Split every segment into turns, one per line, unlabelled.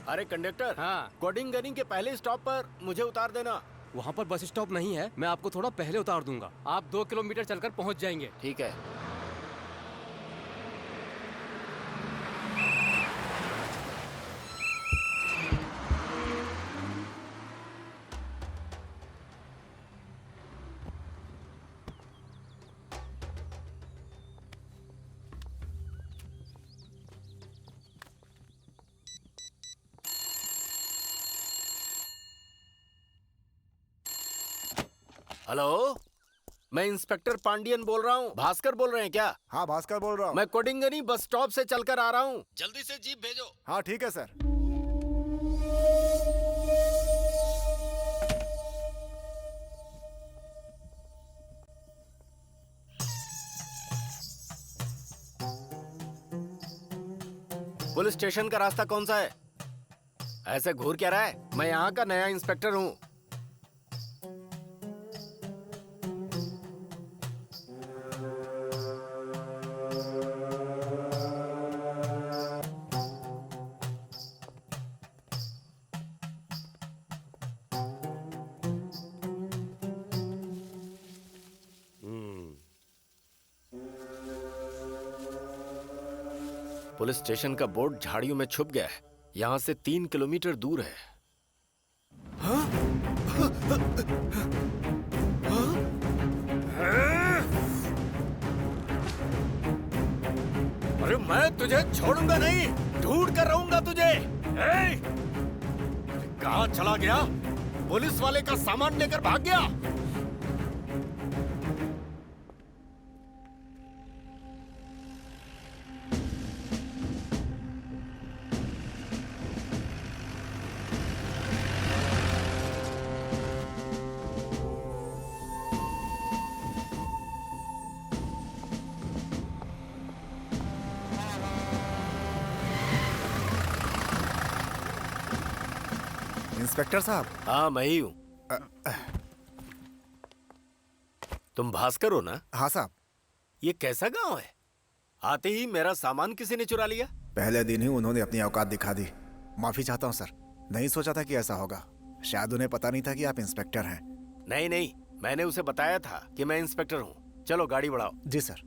अरे कंडक्टर,
हाँ।
कोडिंगनी के पहले स्टॉप पर मुझे उतार देना।
वहाँ पर बस स्टॉप नहीं है, मैं आपको थोड़ा पहले उतार दूंगा। आप 2 किलोमीटर चलकर पहुँच जाएंगे।
ठीक है। हेलो, मैं इंस्पेक्टर पांडियन बोल रहा हूँ। भास्कर बोल रहे हैं क्या?
हाँ भास्कर बोल रहा हूँ।
मैं कोडिंगनी बस स्टॉप से चलकर आ रहा हूँ, जल्दी से जीप भेजो।
हाँ ठीक है सर।
पुलिस स्टेशन का रास्ता कौन सा है? ऐसे घूर क्या रहा है? मैं यहाँ का नया इंस्पेक्टर हूँ। पुलिस स्टेशन का बोर्ड झाड़ियों में छुप गया है। यहाँ से 3 किलोमीटर दूर है। हाँ? अरे मैं तुझे छोड़ूंगा नहीं, ढूंढ कर रहूंगा तुझे। कहाँ चला गया? पुलिस वाले का सामान लेकर भाग गया।
इंस्पेक्टर साहब।
हाँ मैं ही हूँ। तुम भास्कर हो ना?
हाँ साहब।
ये कैसा गांव है? आते ही मेरा सामान किसी ने चुरा लिया।
पहले दिन ही उन्होंने अपनी औकात दिखा दी। माफी चाहता हूँ सर, नहीं सोचा था कि ऐसा होगा। शायद उन्हें पता नहीं था कि आप इंस्पेक्टर हैं।
नहीं नहीं, मैंने उसे बताया था कि मैं इंस्पेक्टर हूँ। चलो गाड़ी बढ़ाओ।
जी सर।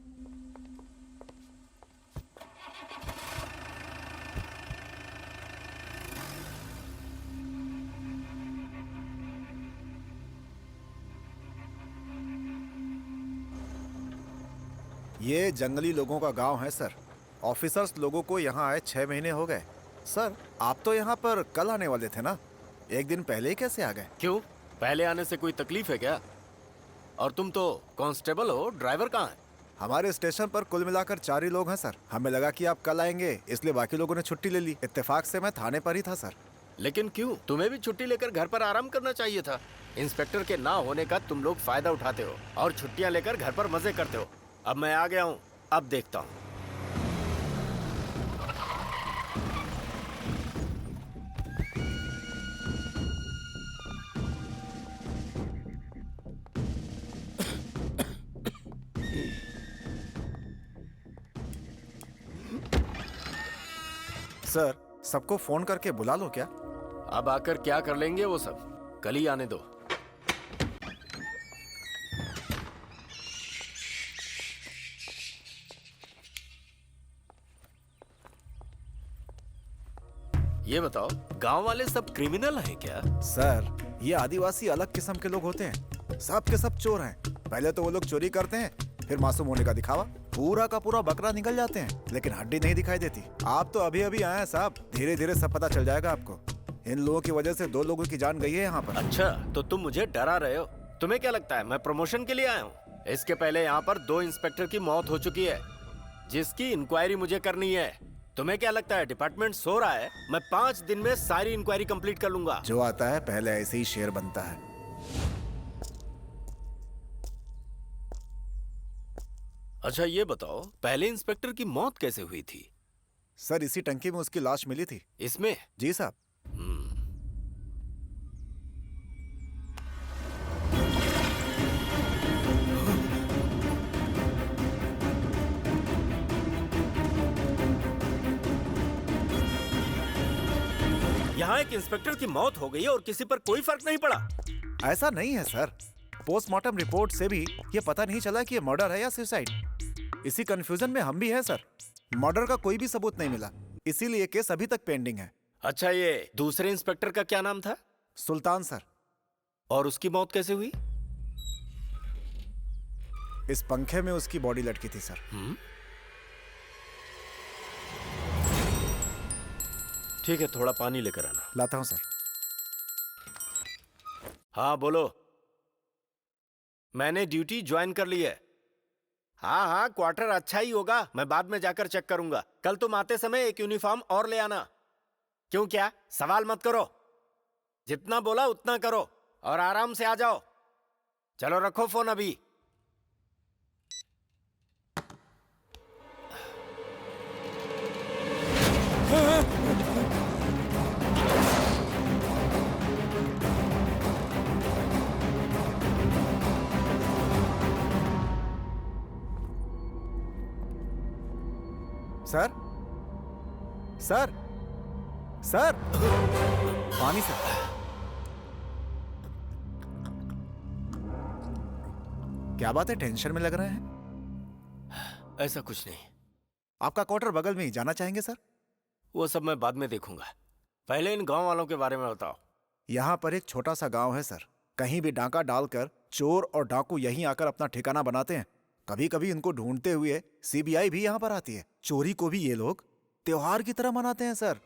ये जंगली लोगों का गांव है सर। ऑफिसर्स लोगों को यहाँ आए 6 महीने हो गए। सर आप तो यहाँ पर कल आने वाले थे ना, एक दिन पहले ही कैसे आ गए?
क्यों, पहले आने से कोई तकलीफ है क्या? और तुम तो कांस्टेबल हो, ड्राइवर कहाँ है?
हमारे स्टेशन पर कुल मिलाकर 4 ही लोग हैं सर। हमें लगा कि आप कल आएंगे, इसलिए बाकी लोगों ने छुट्टी ले ली। इत्तेफाक से मैं थाने पर ही था सर।
लेकिन क्यों? तुम्हें भी छुट्टी लेकर घर पर आराम करना चाहिए था। इंस्पेक्टर के ना होने का तुम लोग फायदा उठाते हो और छुट्टियां लेकर घर पर मजे करते हो। अब मैं आ गया हूँ, अब देखता हूँ।
सर सबको फोन करके बुला लो क्या?
अब आकर क्या कर लेंगे वो सब, कल ही आने दो। ये बताओ, गांव वाले सब क्रिमिनल हैं क्या?
सर ये आदिवासी अलग किस्म के लोग होते हैं, सब के सब चोर हैं। पहले तो वो लोग चोरी करते हैं, फिर मासूम होने का दिखावा, पूरा का पूरा बकरा निकल जाते हैं, लेकिन हड्डी नहीं दिखाई देती। आप तो अभी अभी आए हैं साहब, धीरे धीरे सब पता चल जाएगा आपको। इन लोगों की वजह से 2 लोगों की जान गई है यहाँ पर।
अच्छा, तो तुम मुझे डरा रहे हो? तुम्हें क्या लगता है मैं प्रमोशन के लिए आया हूँ? इसके पहले यहाँ पर 2 इंस्पेक्टर की मौत हो चुकी है, जिसकी इंक्वायरी मुझे करनी है। तुम्हें क्या लगता है डिपार्टमेंट सो रहा है? मैं 5 दिन में सारी इंक्वायरी कंप्लीट कर लूंगा।
जो आता है पहले ऐसे ही शेर बनता है।
अच्छा ये बताओ, पहले इंस्पेक्टर की मौत कैसे हुई थी?
सर इसी टंकी में उसकी लाश मिली थी।
इसमें?
जी साहब।
यहाँ एक इंस्पेक्टर की मौत हो गई और किसी पर कोई फर्क नहीं पड़ा।
ऐसा नहीं है सर, पोस्टमार्टम रिपोर्ट से भी ये पता नहीं चला कि ये मर्डर है या सुसाइड। इसी कंफ्यूजन में हम भी हैं सर। मर्डर का कोई भी सबूत नहीं मिला, इसीलिए केस अभी तक पेंडिंग है।
अच्छा, ये दूसरे इंस्पेक्टर का क्या नाम था?
सुल्तान सर।
और उसकी मौत कैसे हुई?
इस पंखे में उसकी बॉडी लटकी थी सर।
ठीक है, थोड़ा पानी लेकर आना।
लाता हूं सर।
हाँ बोलो। मैंने ड्यूटी ज्वाइन कर ली है। हाँ हाँ, क्वार्टर अच्छा ही होगा, मैं बाद में जाकर चेक करूंगा। कल तुम आते समय एक यूनिफॉर्म और ले आना। क्यों, क्या सवाल मत करो, जितना बोला उतना करो और आराम से आ जाओ। चलो रखो फोन अभी।
सर सर सर, पानी सर। क्या बात है, टेंशन में लग रहे हैं?
ऐसा कुछ नहीं।
आपका क्वार्टर बगल में ही, जाना चाहेंगे सर?
वो सब मैं बाद में देखूंगा, पहले इन गांव वालों के बारे में बताओ।
यहाँ पर एक छोटा सा गांव है सर, कहीं भी डाका डालकर चोर और डाकू यहीं आकर अपना ठिकाना बनाते हैं। कभी कभी इनको ढूंढते हुए सीबीआई भी यहाँ पर आती है। चोरी को भी ये लोग त्योहार की तरह मनाते हैं सर।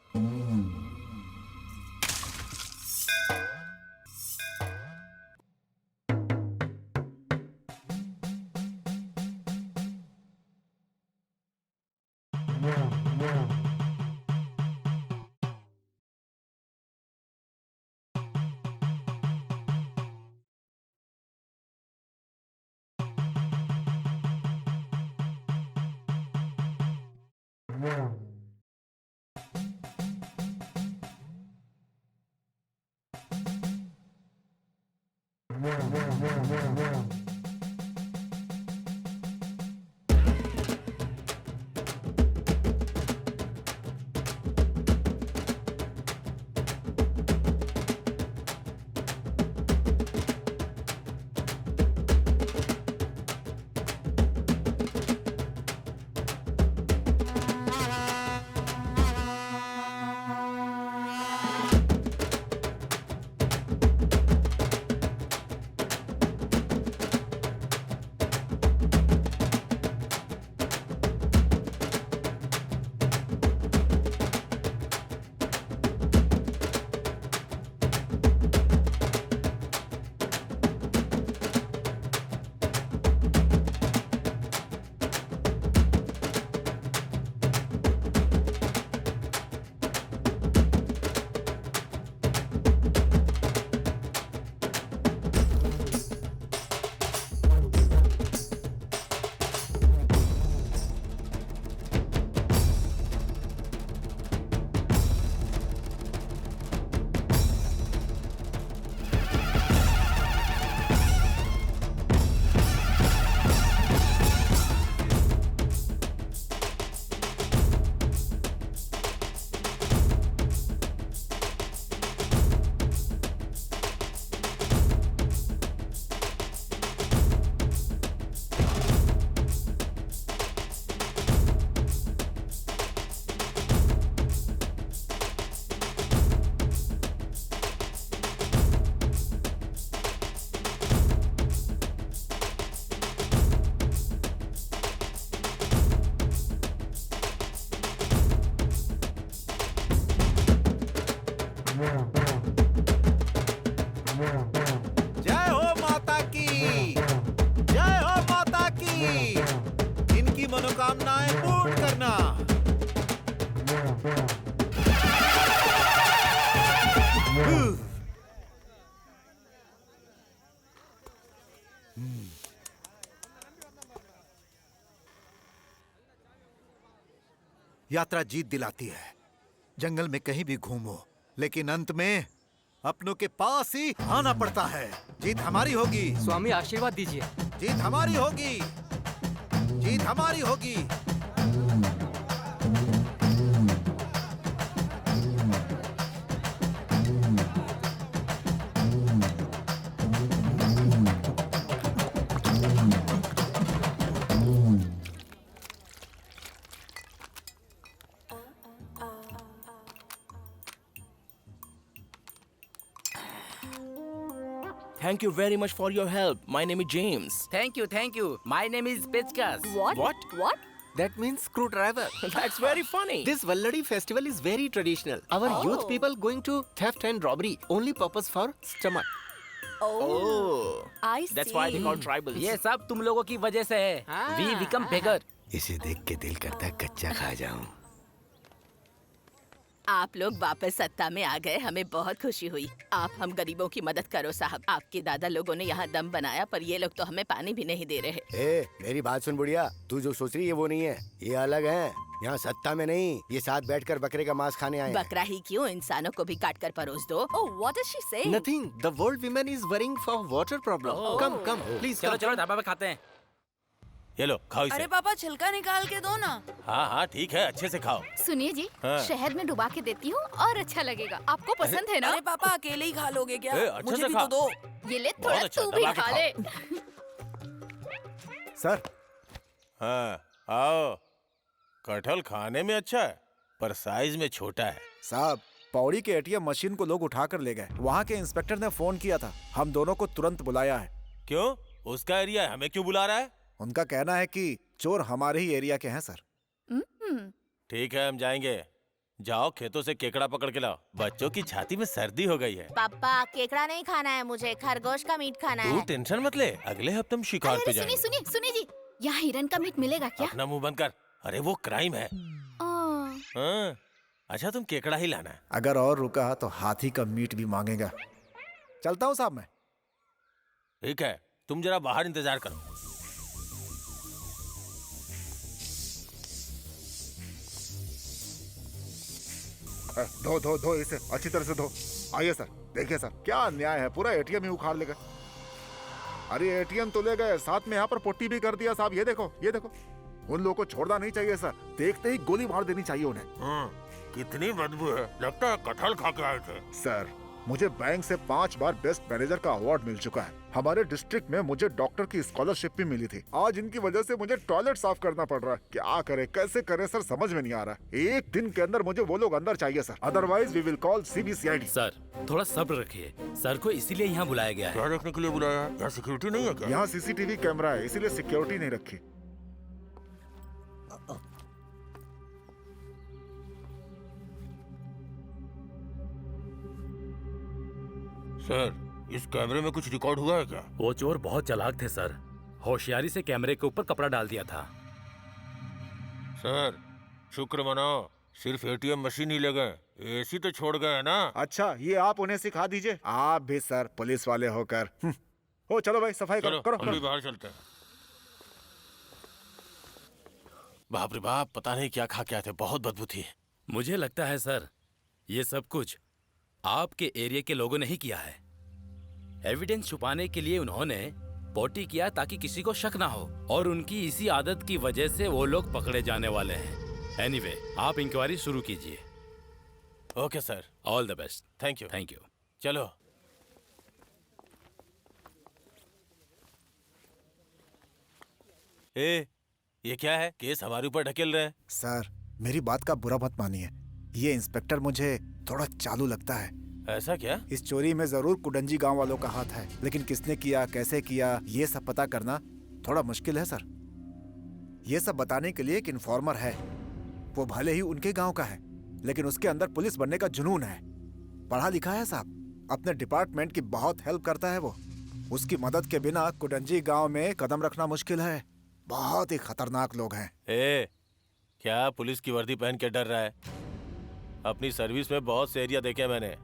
जय हो माता की, जय हो माता की। इनकी मनोकामनाएं पूर्ण करना।
यात्रा जीत दिलाती है। जंगल में कहीं भी घूमो, लेकिन अंत में अपनों के पास ही आना पड़ता है। जीत हमारी होगी।
स्वामी आशीर्वाद दीजिए।
जीत हमारी होगी। जीत हमारी होगी।
Thank you very much for your help. My name is James.
Thank you. My name is Pechkas.
What?
That means screwdriver.
That's very funny.
This Valladi festival is very traditional. Our youth people going to theft and robbery. Only purpose for stomach.
Oh,
I see.
that's why they call tribals.
ये सब तुम लोगों की वजह से है. We become beggar.
इसे देख के दिल करता है कच्चा खा जाऊं.
आप लोग वापस सत्ता में आ गए, हमें बहुत खुशी हुई। आप हम गरीबों की मदद करो साहब। आपके दादा लोगों ने यहाँ दम बनाया, पर ये लोग तो हमें पानी भी नहीं दे रहे।
ए, मेरी बात सुन बुढ़िया, तू जो सोच रही है वो नहीं है, ये अलग है। यहाँ सत्ता में नहीं, ये साथ बैठकर बकरे का मांस खाने आए हैं।
बकरा ही क्यों, इंसानों को भी काट कर परोस दो।
Oh, what is she saying?
Nothing. The world women is worrying for water problem. Come, please
चलो
come.
चलो ढाबा पे खाते हैं.
ये लो खाओ इसे।
अरे पापा छिलका निकाल के दो ना।
हाँ ठीक है, अच्छे से खाओ।
सुनिए जी,
हाँ।
शहद में डुबा के देती हूँ और अच्छा लगेगा। आपको पसंद है ना?
अरे पापा अकेले ही खा लोगे क्या?
अच्छा
मुझे
से
भी
खा।
तो दो।
ये ले,
बहुत
थोड़ा
अच्छा,
तू भी
दबा के
खा
खाओ।
ले।
सर,
हाँ आओ। कटहल खाने में अच्छा है, पर साइज में छोटा है।
साहब, पौड़ी के एटीएम मशीन को लोग उठाकर ले गए। वहाँ के इंस्पेक्टर ने फोन किया था, हम दोनों को तुरंत बुलाया है।
क्यों? उसका एरिया है, हमें क्यों बुला रहा है?
उनका कहना है कि चोर हमारे ही एरिया के हैं सर।
ठीक है, हम जाएंगे। जाओ खेतों से केकड़ा पकड़ के लाओ। बच्चों की छाती में सर्दी हो गई है।
पापा केकड़ा नहीं खाना है, मुझे खरगोश का मीट खाना
तू
है।
टेंशन मत ले, अगले हफ्ते हम शिकार पे
सुनिए
जाएंगे।
सुनिए सुनिए जी, यहाँ हिरन का मीट मिलेगा क्या?
अपना मुंह बंद कर। अरे वो क्राइम है। हाँ, अच्छा तुम केकड़ा ही लाना।
अगर और रुका तो हाथी का मीट भी मांगेगा। चलता हूँ साहब मैं।
ठीक है, तुम जरा बाहर इंतजार करो।
धो इसे अच्छी तरह से धो। आइए सर, देखिए सर, क्या अन्याय है, पूरा एटीएम ही उखाड़ ले गए। अरे एटीएम तो ले गए, साथ में यहाँ पर पुट्टी भी कर दिया साहब। ये देखो। उन लोगों को छोड़ना नहीं चाहिए सर, देखते ही गोली मार देनी चाहिए उन्हें।
कितनी बदबू है, लगता है कटहल खा के आए थे।
सर, मुझे बैंक से 5 बार बेस्ट मैनेजर का अवार्ड मिल चुका है। हमारे डिस्ट्रिक्ट में मुझे डॉक्टर की स्कॉलरशिप भी मिली थी। आज इनकी वजह से मुझे टॉयलेट साफ करना पड़ रहा है। क्या करे, कैसे करे सर, समझ में नहीं आ रहा। एक दिन के अंदर मुझे वो लोग अंदर चाहिए sir, otherwise we will call CBCID।
Sir थोड़ा सब्र रखिए, सर को इसीलिए यहाँ बुलाया गया है।
क्या देखने के लिए बुलाया है? यहाँ सिक्योरिटी नहीं है क्या?
यहाँ CCTV कैमरा है, इसीलिए सिक्योरिटी नहीं रखी।
सर, इस कैमरे में कुछ रिकॉर्ड हुआ है क्या?
वो चोर बहुत चालाक थे सर, होशियारी से कैमरे के ऊपर कपड़ा डाल दिया था।
सर, शुक्र मनाओ, सिर्फ ATM मशीन ही ले गए, AC तो छोड़ गए ना।
अच्छा, ये आप उन्हें सिखा दीजिए। आप भी सर पुलिस वाले होकर। हो चलो भाई, सफाई
चलो,
करो।
हम भी बाहर चलते हैं। बाप रे बाप, पता नहीं क्या खा के आए थे, बहुत बदबू थी।
मुझे लगता है सर, ये सब कुछ आपके एरिया के लोगों ने ही किया है। एविडेंस छुपाने के लिए उन्होंने पोटी किया ताकि किसी को शक ना हो, और उनकी इसी आदत की वजह से वो लोग पकड़े जाने वाले हैं। एनीवे, आप इंक्वायरी शुरू कीजिए।
Okay sir,
all the best.
Thank you.
Thank you.
चलो। ये क्या है? केस हमारे ऊपर ढकेल रहे हैं।
सर, मेरी बात का बुरा मत मानिए, ये इंस्पेक्टर मुझे थोड़ा चालू लगता है।
ऐसा क्या?
इस चोरी में जरूर कुडंजी गांव वालों का हाथ है, लेकिन किसने किया, कैसे किया, ये सब पता करना थोड़ा मुश्किल है सर। ये सब बताने के लिए एक इन्फॉर्मर है, वो भले ही उनके गांव का है, लेकिन उसके अंदर पुलिस बनने का जुनून है। पढ़ा लिखा है साहब, अपने डिपार्टमेंट की बहुत हेल्प करता है वो। उसकी मदद के बिना कुडंजी गांव में कदम रखना मुश्किल है। बहुत ही खतरनाक लोग हैं।
क्या पुलिस की वर्दी पहन के डर रहा है? अपनी सर्विस में बहुत से एरिया देखे मैंने।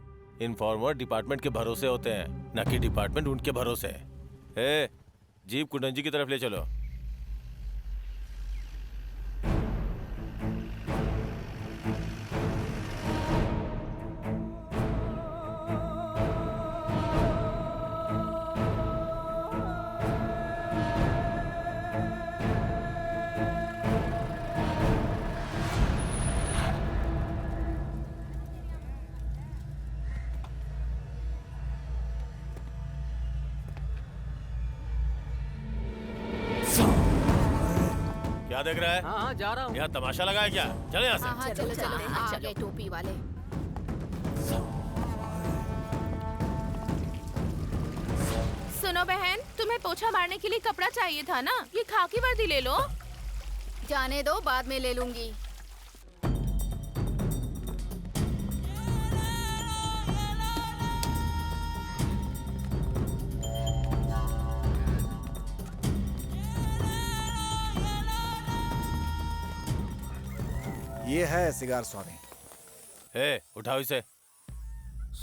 इन्फॉर्मर डिपार्टमेंट के भरोसे होते हैं, न कि डिपार्टमेंट उनके भरोसे। जीप कुडंजी की तरफ ले चलो। क्या देख रहा है?
हाँ जा रहा हूँ।
यहाँ तमाशा लगा है क्या? चले यहाँ से।
हाँ चलो चलो, आ गए टोपी वाले।
सुनो बहन, तुम्हें पोछा मारने के लिए कपड़ा चाहिए था ना, ये खाकी वर्दी ले लो।
जाने दो, बाद में ले लूंगी।
ये है सिगार स्वामी।
उठाओ इसे।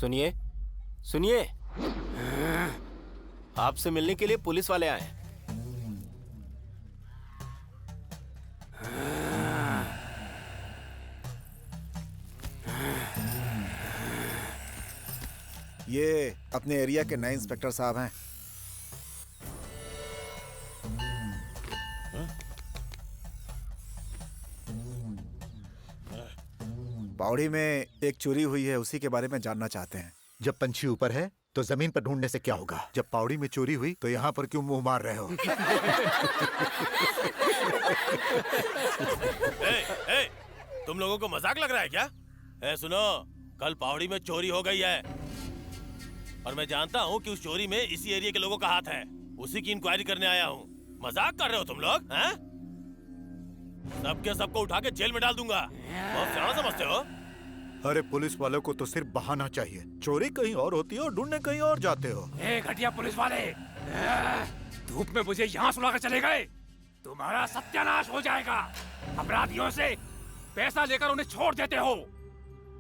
सुनिए सुनिए, आपसे मिलने के लिए पुलिस वाले आए हैं।
ये अपने एरिया के नए इंस्पेक्टर साहब हैं। पौड़ी में एक चोरी हुई है, उसी के बारे में जानना चाहते हैं।
जब पंछी ऊपर है तो जमीन पर ढूंढने से क्या होगा? जब पौड़ी में चोरी हुई तो यहाँ पर क्यों मुंह मार रहे हो?
तुम लोगों को मजाक लग रहा है क्या? सुनो, कल पौड़ी में चोरी हो गई है और मैं जानता हूँ कि उस चोरी में इसी एरिया के लोगों का हाथ है। उसी की इंक्वायरी करने आया हूँ। मजाक कर रहे हो तुम लोग? हैं? सबके सबको उठा के जेल में डाल दूंगा। बहुत सियाना समझते हो?
अरे पुलिस वालों को तो सिर्फ बहाना चाहिए। चोरी कहीं और होती है और ढूंढने कहीं और जाते हो।
घटिया पुलिस वाले, धूप में मुझे यहाँ सुलाकर चले गए। तुम्हारा सत्यानाश हो जाएगा। अपराधियों से पैसा लेकर उन्हें छोड़ देते हो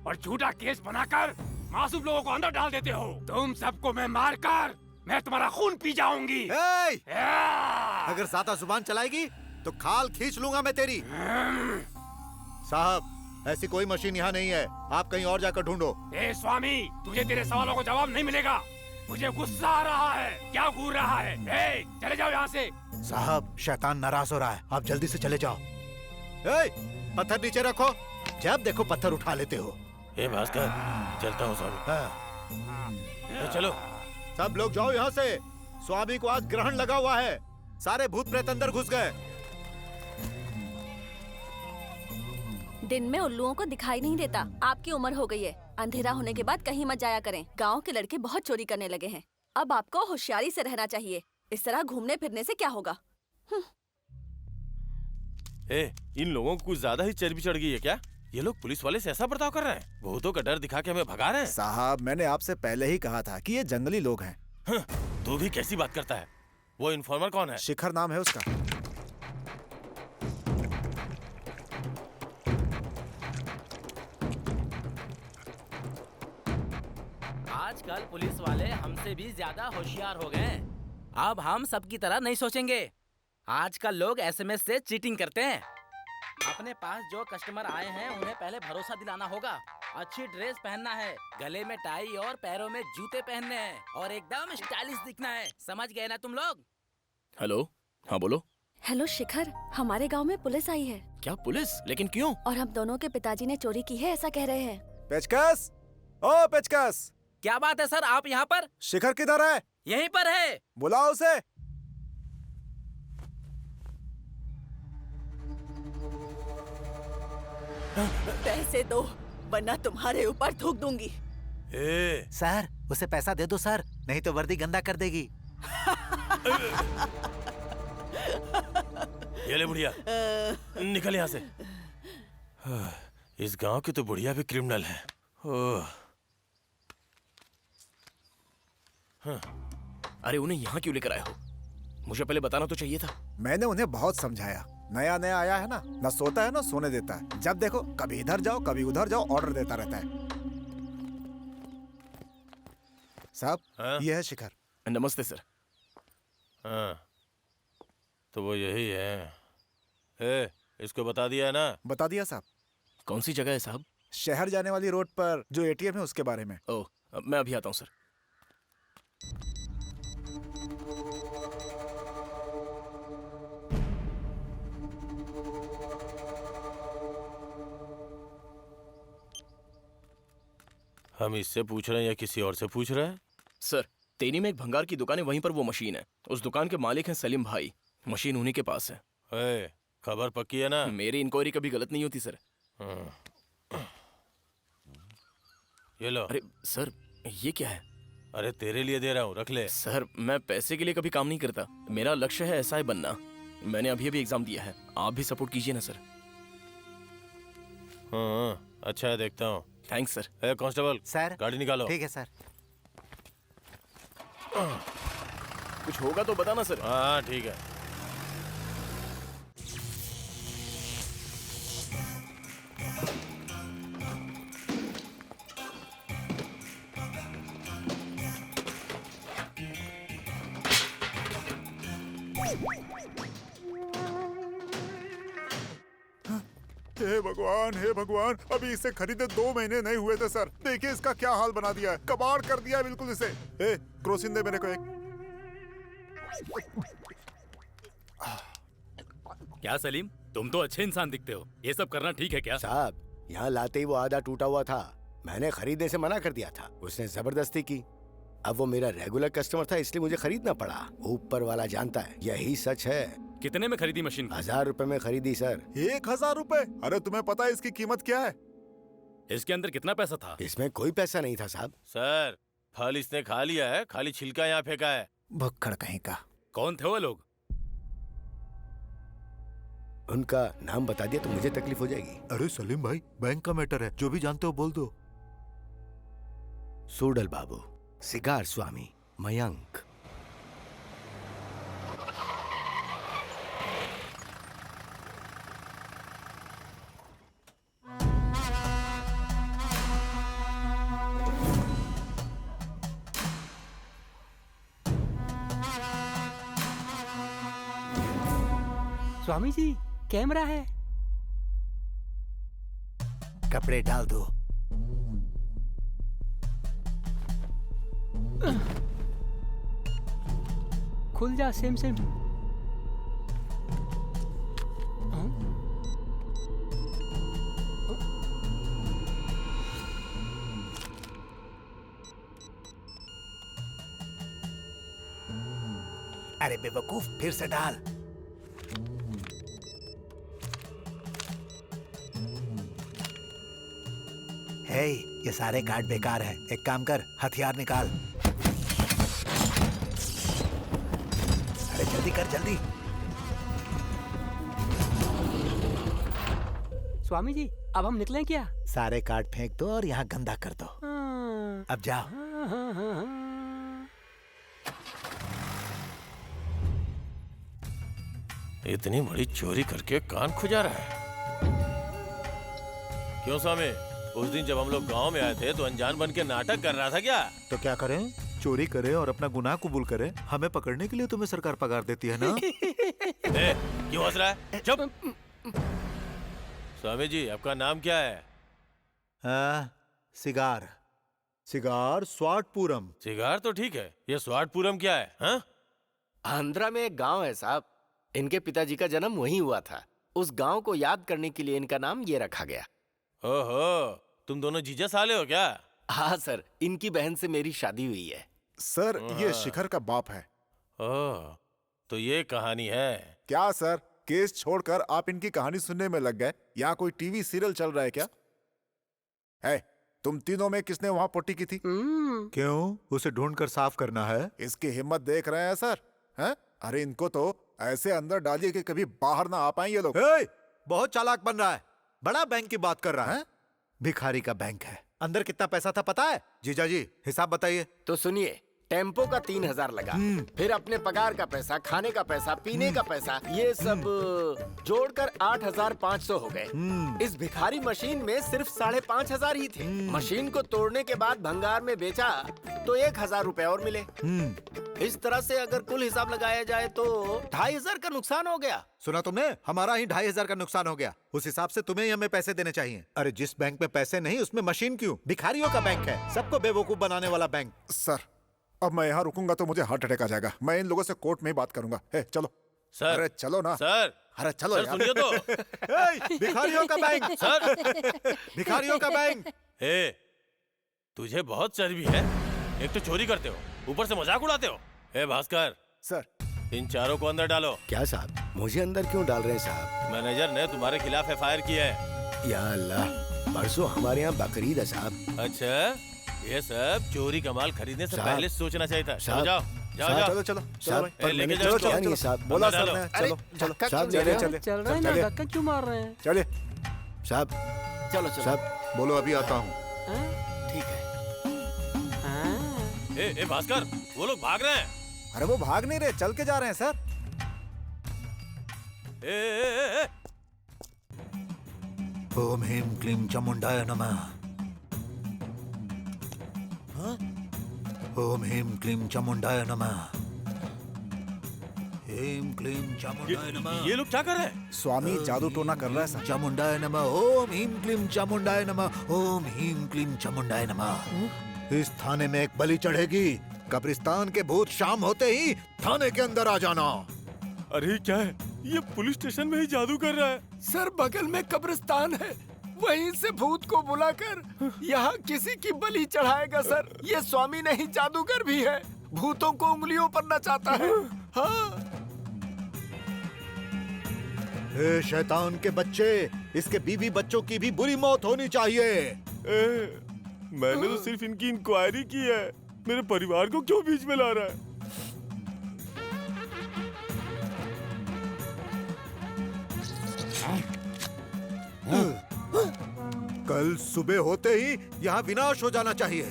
और झूठा केस बनाकर मासूम लोगों को अंदर डाल देते हो। तुम सबको मैं मारकर मैं तुम्हारा खून पी जाऊंगी।
अगर ज्यादा जुबान चलाएगी तो खाल खींच लूंगा मैं तेरी। साहब, ऐसी कोई मशीन यहाँ नहीं है, आप कहीं और जाकर ढूंढो।
स्वामी, तुझे तेरे सवालों को जवाब नहीं मिलेगा। मुझे गुस्सा आ रहा है। क्या घूर रहा है? चले जाओ यहाँ से।
साहब, शैतान नाराज हो रहा है, आप जल्दी से चले जाओ। पत्थर नीचे रखो। जब देखो पत्थर उठा लेते हो।
भास्कर, चलता हूँ स्वामी। चलो
सब लोग जाओ यहाँ से। स्वामी को आज ग्रहण लगा हुआ है, सारे भूत प्रेत अंदर घुस गए।
दिन में उल्लुओं को दिखाई नहीं देता। आपकी उम्र हो गई है, अंधेरा होने के बाद कहीं मत जाया करें। गांव के लड़के बहुत चोरी करने लगे हैं। अब आपको होशियारी से रहना चाहिए। इस तरह घूमने फिरने से क्या होगा?
इन लोगों को कुछ ज्यादा ही चर्बी चढ़ गई है क्या? ये लोग पुलिस वाले से ऐसा बर्ताव कर रहे हैं? भूतों का डर दिखा के हमें भगा रहे हैं।
साहब, मैंने आपसे पहले ही कहा था कि ये जंगली लोग हैं।
तू भी कैसी बात करता है? वो इन्फॉर्मर कौन है?
शिखर नाम है उसका।
आजकल पुलिस वाले हमसे भी ज्यादा होशियार हो गए। अब हम सबकी तरह नहीं सोचेंगे। आजकल लोग एसएमएस से चीटिंग करते हैं। अपने पास जो कस्टमर आए हैं उन्हें पहले भरोसा दिलाना होगा। अच्छी ड्रेस पहनना है, गले में टाई और पैरों में जूते पहनने हैं और एकदम स्टाइलिश दिखना है। समझ गए ना तुम लोग?
हेलो, हाँ बोलो।
हेलो शिखर, हमारे गांव में पुलिस आई है।
क्या पुलिस? लेकिन क्यों?
और हम दोनों के पिताजी ने चोरी की है, ऐसा कह रहे हैं।
पेचकस, ओ पेचकस।
क्या बात है सर, आप यहाँ पर?
शिखर किधर है?
यहीं पर है।
बुलाओ उसे।
पैसे दो वरना तुम्हारे ऊपर थूक दूंगी।
सर, उसे पैसा दे दो सर, नहीं तो वर्दी गंदा कर देगी।
ये ले बुढ़िया, निकल यहाँ से। इस गांव की तो बुढ़िया भी क्रिमिनल है।
अरे उन्हें यहाँ क्यों लेकर आए हो? मुझे पहले बताना तो चाहिए था।
मैंने उन्हें बहुत समझाया। नया नया आया है ना सोता है ना सोने देता है। जब देखो कभी इधर जाओ कभी उधर जाओ, ऑर्डर देता रहता है। साहब, ये है शिखर।
नमस्ते सर।
तो वो यही है। इसको बता दिया ना?
बता दिया साहब।
कौन सी जगह है साहब?
शहर जाने वाली रोड पर जो एटीएम है उसके बारे में।
ओह, मैं अभी आता हूँ सर।
हम इससे पूछ रहे हैं या किसी और से पूछ रहे हैं?
सर, तेनी में एक भंगार की दुकान है, वहीं पर वो मशीन है। उस दुकान के मालिक हैं सलीम भाई। मशीन उन्हीं के पास है।
खबर पक्की है ना?
मेरी इंक्वायरी कभी गलत नहीं होती सर।
ये लो।
अरे सर, ये क्या है?
अरे तेरे लिए दे रहा हूँ, रख ले।
सर मैं पैसे के लिए कभी काम नहीं करता, मेरा लक्ष्य है एसआई बनना। मैंने अभी अभी एग्जाम दिया है, आप भी सपोर्ट कीजिए ना सर।
हाँ अच्छा है, देखता हूँ।
Thanks sir.
कांस्टेबल
सर
गाड़ी निकालो।
ठीक है सर।
कुछ होगा तो बताना सर।
हाँ ठीक है।
हे भगवान, अभी इसे खरीदे 2 महीने नहीं हुए थे सर। देखिए इसका क्या हाल बना दिया है, कबाड़ कर दिया है बिल्कुल इसे। क्रोसिन दे मेरे को एक।
क्या सलीम, तुम तो अच्छे इंसान दिखते हो, ये सब करना ठीक है क्या?
साहब यहाँ लाते ही वो आधा टूटा हुआ था, मैंने खरीदने से मना कर दिया था, उसने जबरदस्ती की। अब वो मेरा रेगुलर कस्टमर था इसलिए मुझे खरीदना पड़ा। ऊपर वाला जानता है, यही सच है।
कितने में खरीदी मशीन?
1000 रुपए में खरीदी सर।
1000 रुपए? अरे तुम्हें पता है इसकी कीमत क्या है?
इसके अंदर कितना पैसा था?
इसमें कोई पैसा नहीं था साहब।
सर फल इसने खा लिया है, खाली छिलका यहाँ फेंका है।
भक्कड़ कहीं का।
कौन थे वो लोग?
उनका नाम बता दिया तो मुझे तकलीफ हो जाएगी।
अरे सलीम भाई, बैंक का मैटर है, जो भी जानते हो बोल दो।
सूडल बाबू, सिगार स्वामी, मयंक।
स्वामी जी कैमरा है।
कपड़े डाल दो।
खुल जा सेम।
अरे बेवकूफ, फिर से डाल। हे, ये सारे कार्ड बेकार है। एक काम कर, हथियार निकाल। अरे जल्दी कर, जल्दी।
स्वामी जी अब हम निकलें क्या?
सारे कार्ड फेंक दो और यहाँ गंदा कर दो। अब जाओ।
इतनी बड़ी चोरी करके कान खुजा रहा है। क्यों स्वामी, उस दिन जब हम लोग गांव में आए थे तो अनजान बन के नाटक कर रहा था क्या?
तो क्या करें? चोरी करे और अपना गुनाह कबूल करे। हमें पकड़ने के लिए तुम्हें सरकार पगार देती है ना?
क्यों हंस रहा है? चुप। स्वामी जी आपका नाम क्या है?
सिगार। सिगार स्वाटपुरम।
सिगार तो ठीक है, ये स्वाटपुरम क्या है? हाँ?
आंध्रा में एक गांव है साहब, इनके पिताजी का जन्म वहीं हुआ था। उस गांव को याद करने के लिए इनका नाम ये रखा गया।
ओहो, तुम दोनों जीजा साले हो क्या?
हाँ सर, इनकी बहन से मेरी शादी हुई है।
सर ये शिखर का बाप है।
ओह, तो ये कहानी है
क्या सर? केस छोड़कर आप इनकी कहानी सुनने में लग गए। यहाँ कोई टीवी सीरियल चल रहा है क्या? है, तुम तीनों में किसने वहाँ पोटी की थी?
क्यों? उसे ढूंढकर साफ करना है?
इसकी हिम्मत देख रहे हैं सर? हैं? अरे इनको तो ऐसे अंदर डालिए कि कभी बाहर ना आ पाए ये लोग।
बहुत चालाक बन रहा है, बड़ा बैंक की बात कर रहा है। भिखारी का बैंक है। अंदर कितना पैसा था पता है? जीजा जी हिसाब बताइए।
तो सुनिए, टेम्पो का 3000 लगा, फिर अपने पगार का पैसा, खाने का पैसा, पीने का पैसा, ये सब जोड़कर 8500 हो गए। इस भिखारी मशीन में सिर्फ 5500 ही थे। मशीन को तोड़ने के बाद भंगार में बेचा तो 1000 रुपए और मिले। इस तरह से अगर कुल हिसाब लगाया जाए तो 2500 का नुकसान हो गया।
सुना तुमने? हमारा ही 2500 का नुकसान हो गया। उस हिसाब से तुम्हें ही हमें पैसे देने चाहिए। अरे जिस बैंक में पैसे नहीं उसमें मशीन क्यों? भिखारियों का बैंक है, सबको बेवकूफ बनाने वाला बैंक।
सर अब मैं यहाँ रुकूंगा तो मुझे हार्ट अटैक आ जाएगा। मैं इन लोगों से कोर्ट में ही बात करूंगा। चलो
सर।
अरे चलो ना
सर।
अरे चलो
सर,
यार।
सुनिए तो।
भिखारियों का बैंक
सर।
भिखारियों का बैंक।
तुझे बहुत चर्बी है, एक तो चोरी करते हो, ऊपर से मजाक उड़ाते हो। भास्कर
सर,
इन चारों को अंदर डालो।
क्या साहब, मुझे अंदर क्यों डाल रहे हैं साहब?
मैनेजर ने तुम्हारे खिलाफ FIR किया है।
या अल्लाह, परसों हमारे यहाँ बकरीद है साहब।
अच्छा, ये सब चोरी का माल खरीदने से
साहब,
पहले सोचना चाहिए था। चलो
साहब,
जाओ जाओ
साहब,
जाओ।
चलो चलो चलो
साहब,
भाई,
लेके
चलो
जाओ
चलो
इसको।
चलो बोला सर
डालो।
ने चलो चलो
साहब,
चलिए
चलो।
चलिए
चल रहा है ना,
चलिए
धक्का क्यों मार रहे हैं?
चलिए
साहब,
चलो चलो
साहब,
बोलो अभी आता हूँ।
ठीक है।
ए भास्कर, वो लोग भाग रहे हैं।
अरे वो भाग नहीं रहे, चल के जा रहे हैं सर।
ए,
ओम ह्रीं क्लीं चामुंडाय नमः। ओम ह्रीं क्लीं चामुंडाय नमः। ह्रीं क्लीं चामुंडाय नमः।
ये लोग क्या कर रहे हैं?
स्वामी जादू टोना कर रहा है सर।
चामुंडाय नमः। ओम ह्रीं क्लीं चामुंडाय नमः। ओम ह्रीं क्लीं चामुंडाय नमः। इस थाने में एक बलि चढ़ेगी। कब्रिस्तान के भूत शाम होते ही थाने के अंदर आ जाना।
अरे क्या है ये? पुलिस स्टेशन में ही जादू कर रहा है।
सर बगल में कब्रिस्तान है, वहीं से भूत को बुलाकर यहाँ किसी की बलि चढ़ाएगा सर। ये स्वामी नहीं जादूगर भी है, भूतों को उंगलियों पर नचाता है। हाँ।
ए शैतान के बच्चे, इसके बीवी बच्चों की भी बुरी मौत होनी चाहिए।
मैंने तो सिर्फ इनकी इंक्वायरी की है, मेरे परिवार को क्यों बीच में ला रहा है?
कल सुबह होते ही यहाँ विनाश हो जाना चाहिए।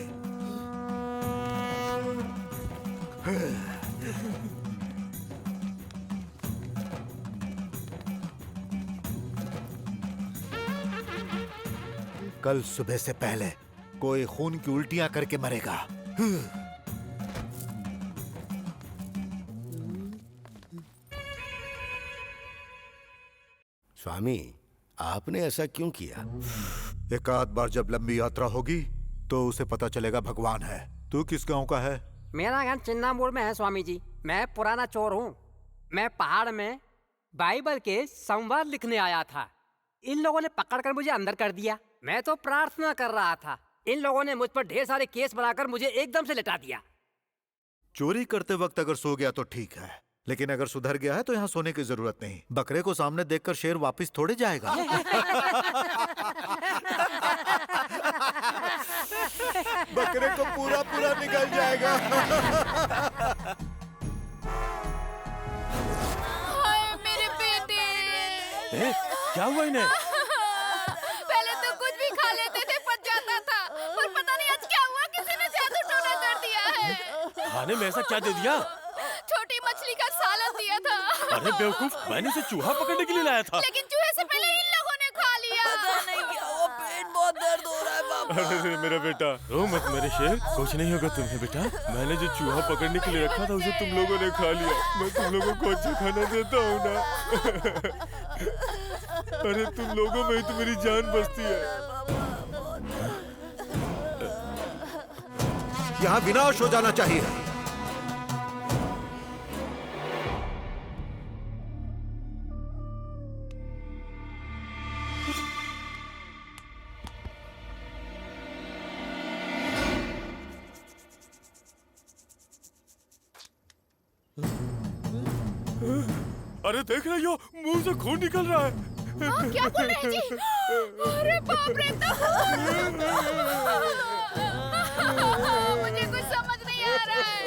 कल सुबह से पहले कोई खून की उल्टियां करके मरेगा।
स्वामी, आपने ऐसा क्यों किया?
एक आध बार जब लंबी यात्रा होगी तो उसे पता चलेगा भगवान है। तू किस गांव का है?
मेरा घर चिन्नामोड़ में है स्वामी जी। मैं पुराना चोर हूँ। मैं पहाड़ में बाइबल के संवाद लिखने आया था। इन लोगों ने पकड़कर मुझे अंदर कर दिया। मैं तो प्रार्थना कर रहा था। इन लोगों ने मुझ पर ढेर सारे केस बनाकर मुझे एकदम से लिटा दिया।
चोरी करते वक्त अगर सो गया तो ठीक है, लेकिन अगर सुधर गया है तो यहाँ सोने की जरूरत नहीं। बकरे को सामने देखकर शेर वापस थोड़े जाएगा। बकरे को पूरा पूरा निकल जाएगा।
हाय मेरे बेटे।
क्या हुआ इन्हें?
पहले तो कुछ भी खा लेते थे, पच जाता था, पर पता नहीं आज क्या हुआ, किसी ने जादू टोना कर दिया है।
खाने में ऐसा क्या दे दिया?
छोटी मछली का सालन दिया था।
अरे बेवकूफ, मैंने इसे चूहा पकड़ने के लिए लाया था।
लेकिन चूहे से पहले इन लोगों ने खा लिया।
पता नहीं क्या हुआ, पेट बहुत दर्द हो रहा है बाबा।
अरे मेरा बेटा, रो मत मेरे शेर, कुछ नहीं होगा तुम्हें बेटा। मैंने जो चूहा पकड़ने के लिए रखा था उसे तुम लोगों ने खा लिया। मैं तुम लोगों को अच्छा खाना देता हूँ ना। अरे तुम लोगों में ही तो मेरी जान बसती है।
यहाँ विनाश हो जाना चाहिए।
अरे देख रही हो, मुंह से खून निकल रहा है।
क्या बोल रहे हैं जी? अरे बाप रे, मुझे कुछ समझ नहीं आ रहा है।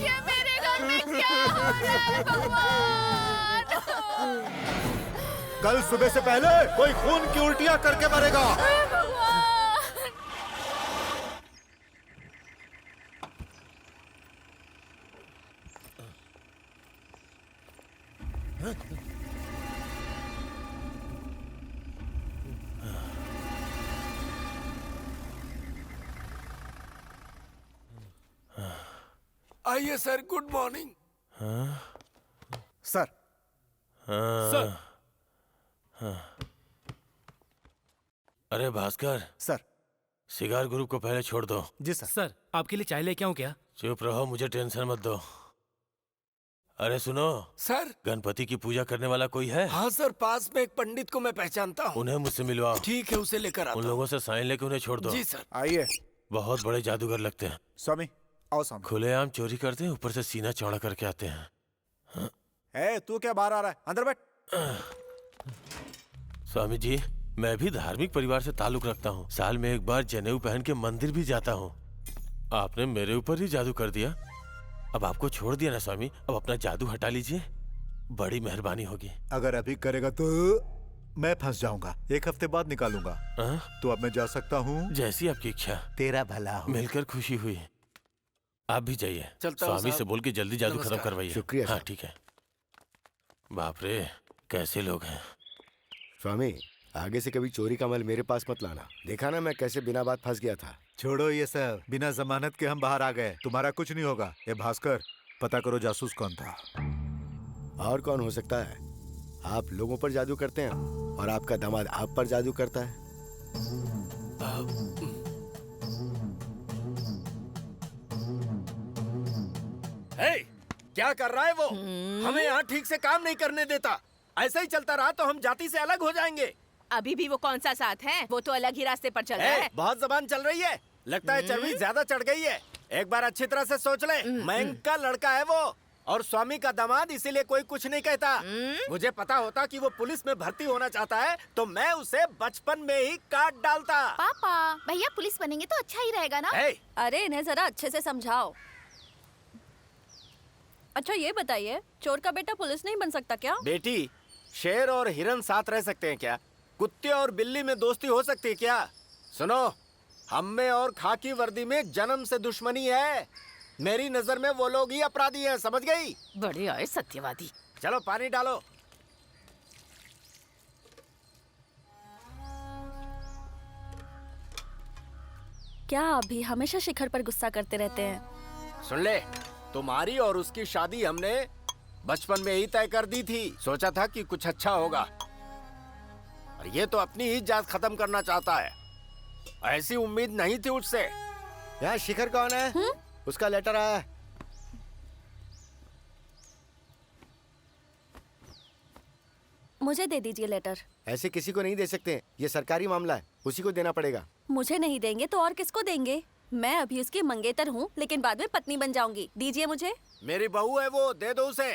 ये मेरे घर में क्या हो रहा है भगवान?
कल सुबह से पहले कोई खून की उल्टियां करके मरेगा।
आइए sir, good morning.
Sir.
Sir. अरे भास्कर।
सर।
सिगार ग्रुप को पहले छोड़ दो।
जी सर।
सर, आपके लिए चाय लेके आऊं क्या?
चुप रहो, मुझे टेंशन मत दो। अरे सुनो
सर,
गणपति की पूजा करने वाला कोई है?
हाँ सर, पास में एक पंडित को मैं पहचानता हूँ।
उन्हें मुझसे मिलवाओ।
ठीक है, उसे लेकर आता
उन लोगों से साइन लेके उन्हें छोड़ दो।
जी सर।
आइए।
बहुत बड़े जादूगर लगते हैं।
स्वामी आओ स्वामी।
खुलेआम चोरी करते हैं, ऊपर से सीना चौड़ा करके आते हैं।
ए, तू क्या बाहर आ रहा है? अंदर बैठ।
स्वामी जी, मैं भी धार्मिक परिवार से ताल्लुक रखता हूँ। साल में एक बार जनेऊ पहन के मंदिर भी जाता हूँ। आपने मेरे ऊपर ही जादू कर दिया। अब आपको छोड़ दिया ना स्वामी, अब अपना जादू हटा लीजिए, बड़ी मेहरबानी होगी।
अगर अभी करेगा तो मैं फंस जाऊंगा, 1 हफ्ते बाद निकालूंगा। तो अब मैं जा सकता हूँ?
जैसी आपकी इच्छा।
तेरा भला हो।
मिलकर खुशी हुई। आप भी जाइए,
चलता हूँ
स्वामी
साहब।
से बोल के जल्दी जादू खत्म
नमस्कार।
करवाइए।
शुक्रिया
हाँ
साहब।
ठीक है। बाप रे, कैसे लोग हैं।
स्वामी, आगे से कभी चोरी का माल मेरे पास मत लाना। देखा ना मैं कैसे बिना बात फंस गया था।
छोड़ो ये सब, बिना जमानत के हम बाहर आ गए, तुम्हारा कुछ नहीं होगा। ये भास्कर, पता करो जासूस कौन था।
और कौन हो सकता है? आप लोगों पर जादू करते हैं और आपका दामाद आप पर जादू करता है।
हे, क्या कर रहा है वो? हमें यहाँ ठीक से काम नहीं करने देता। ऐसा ही चलता रहा तो हम जाति से अलग हो जाएंगे।
अभी भी वो कौन सा साथ है? वो तो अलग ही रास्ते पर चल रहा है।
बहुत जबान चल रही है, लगता है चर्बी ज्यादा चढ़ गई है। एक बार अच्छी तरह से सोच ले, मैं का लड़का है वो और स्वामी का दामाद, इसीलिए कोई कुछ नहीं कहता। मुझे पता होता कि वो पुलिस में भर्ती होना चाहता है तो मैं उसे बचपन में ही काट डालता।
पापा, भैया पुलिस बनेंगे तो अच्छा ही रहेगा ना?
अरे इन्हें जरा अच्छे से समझाओ। अच्छा ये बताइए, चोर का बेटा पुलिस नहीं बन सकता क्या?
बेटी, शेर और हिरन साथ रह सकते हैं क्या? कुत्ते और बिल्ली में दोस्ती हो सकती है क्या? सुनो, हम में और खाकी वर्दी में जन्म से दुश्मनी है। मेरी नजर में वो लोग ही अपराधी हैं, समझ गई?
बड़े आए सत्यवादी।
चलो पानी डालो।
क्या आप भी हमेशा शिखर पर गुस्सा करते रहते हैं?
सुन ले, तुम्हारी और उसकी शादी हमने बचपन में ही तय कर दी थी। सोचा था कि कुछ अच्छा होगा, और ये तो अपनी ही जात खत्म करना चाहता है। ऐसी उम्मीद नहीं थी उससे।
यहाँ शिखर कौन है? उसका लेटर आया है।
मुझे दे दीजिए लेटर।
ऐसे किसी को नहीं दे सकते, ये सरकारी मामला है, उसी को देना पड़ेगा।
मुझे नहीं देंगे तो और किसको देंगे? मैं अभी उसकी मंगेतर हूँ, लेकिन बाद में पत्नी बन जाऊंगी। दीजिए मुझे।
मेरी बहू है वो, दे दो उसे।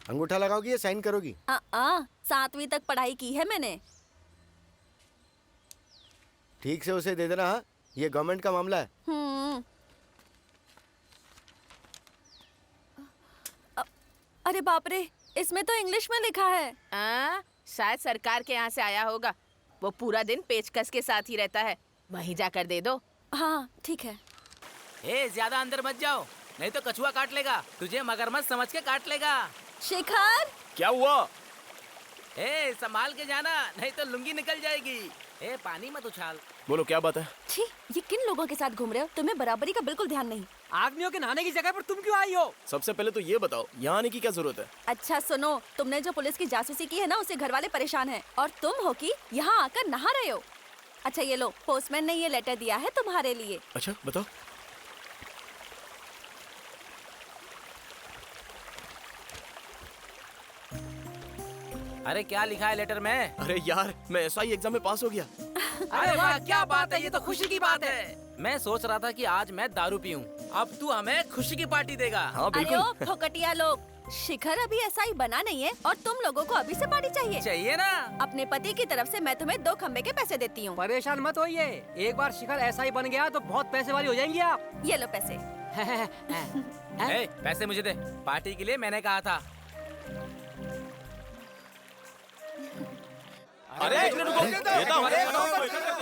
अंगूठा लगाओगी या साइन करोगी?
7वीं तक पढ़ाई की है मैंने।
ठीक से उसे दे देना। हाँ, ये गवर्नमेंट का मामला है।
अरे बाप रे, इसमें तो इंग्लिश में लिखा है।
शायद सरकार के यहाँ से आया होगा। वो पूरा दिन पेचकस के साथ ही रहता है, वहीं जाकर दे दो।
हाँ ठीक है।
ज्यादा अंदर मत जाओ, नहीं तो कछुआ काट लेगा। तुझे मगरमच्छ समझ के काट लेगा।
शिखर,
क्या हुआ? संभाल के जाना, नहीं तो लुंगी निकल जाएगी। पानी मत उछाल। बोलो क्या बात है?
छी, ये किन लोगों के साथ घूम रहे हो? तुम्हें बराबरी का बिल्कुल ध्यान नहीं।
आदमियों के नहाने की जगह पर तुम क्यों आई हो?
सबसे पहले तो ये बताओ, यहाँ आने की क्या जरूरत है?
अच्छा सुनो, तुमने जो पुलिस की जासूसी की है ना, उससे घर वाले परेशान हैं, और तुम हो कि यहाँ आकर नहा रहे हो। अच्छा ये लो, पोस्टमैन ने ये लेटर दिया है तुम्हारे लिए।
अच्छा बताओ।
अरे क्या लिखा है लेटर में?
अरे यार, मैं एसआई एग्जाम में पास हो गया।
अरे वाह, क्या बात है, ये तो खुशी की बात है। मैं सोच रहा था कि आज मैं दारू पीऊं, अब तू हमें खुशी की पार्टी देगा।
हाँ
अरे ओ फोकटिया लोग, शिखर अभी एसआई बना नहीं है और तुम लोगों को अभी से पार्टी चाहिए।
चाहिए ना?
अपने पति की तरफ से मैं तुम्हें 2 खंबे के पैसे देती हूँ।
परेशान मत होइए, एक बार शिखर एसआई बन गया तो बहुत पैसे वाली हो जाएंगी आप।
ये लो पैसे।
पैसे मुझे दे, पार्टी के लिए मैंने कहा था।
अरे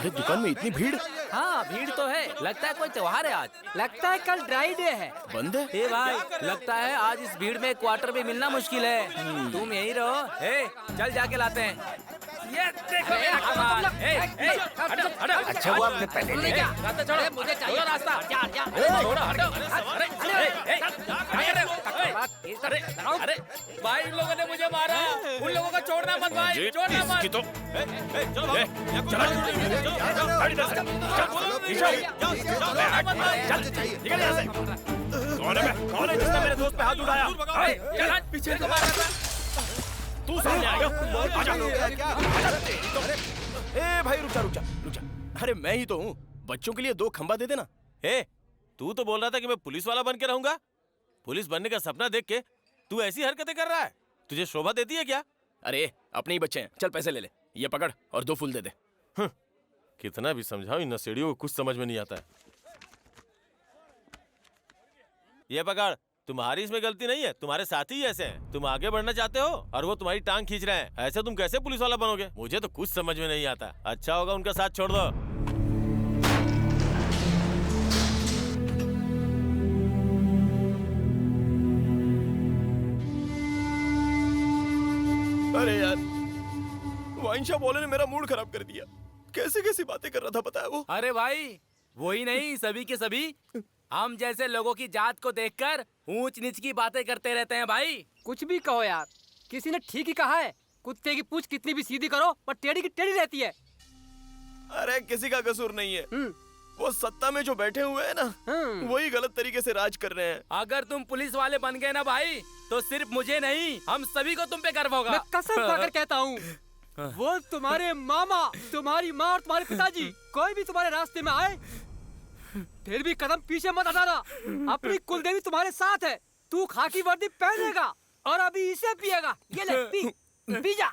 दुकान में इतनी भीड़।
हाँ भीड़ तो है, लगता है कोई त्योहार है आज।
लगता है कल ड्राई डे है।
बंद है?
ए भाई, लगता है आज इस भीड़ में क्वार्टर भी मिलना मुश्किल है। तुम यहीं रहो, चल जाके लाते हैं। ये देखो मेरा कमाल। हटो हटो।
अच्छा वो आपने पहले ले गया।
रास्ता छोड़ो, मुझे चाहिए रास्ता। छोड़ो हटो। अरे भाई, उन लोगों ने मुझे मारा, उन लोगों को छोड़ना मत भाई, छोड़ना मत।
कौन है जिसने मेरे दोस्त पे हाथ उठाया?
पीछे को मारा था।
तू सामने आएगा? आजा। ए भाई रुक जा। अरे मैं ही तो हूँ, बच्चों के लिए 2 खंबा दे देना।
तू तो बोल रहा था कि मैं पुलिस वाला बन के रहूंगा। पुलिस बनने का सपना देख के तू ऐसी हरकतें कर रहा है, तुझे शोभा देती है क्या?
अरे अपने ही बच्चे हैं, चल पैसे ले ले, ये पकड़ और 2 फूल दे दे।
कितना भी समझाओ इन नशेड़ियों को कुछ समझ में नहीं आता है। ये पकड़, तुम्हारी इसमें गलती नहीं है, तुम्हारे साथी ही ऐसे हैं। तुम आगे बढ़ना चाहते हो और वो तुम्हारी टांग खींच रहे हैं। ऐसे तुम कैसे पुलिस वाला बनोगे? मुझे तो कुछ समझ में नहीं आता। अच्छा होगा उनका साथ छोड़ दो।
अरे यार, वाइन शॉप वाले ने मेरा मूड खराब कर दिया। कैसी कैसी बातें कर रहा था पता है वो?
अरे भाई, वही नहीं, सभी के सभी हम जैसे लोगों की जात को देखकर ऊंच नीच की बातें करते रहते हैं भाई।
कुछ भी कहो यार, किसी ने ठीक ही कहा है, कुत्ते की पूंछ कितनी भी सीधी करो पर टेढ़ी की टेढ़ी रहती है।
अरे किसी का कसूर नहीं है, वो सत्ता में जो बैठे हुए हैं ना, वही गलत तरीके से राज कर रहे हैं।
अगर तुम पुलिस वाले बन गए ना भाई, तो सिर्फ मुझे नहीं, हम सभी को तुम पे गर्व होगा।
मैं कसम खाकर कहता हूँ, वो तुम्हारे मामा, तुम्हारी माँ और तुम्हारे पिताजी कोई भी तुम्हारे रास्ते में आए, फिर भी कदम पीछे मत हटाना। अपनी कुलदेवी तुम्हारे साथ है। तू खाकी वर्दी पहनेगा और अभी इसे पिएगा। ये ले, पी जा।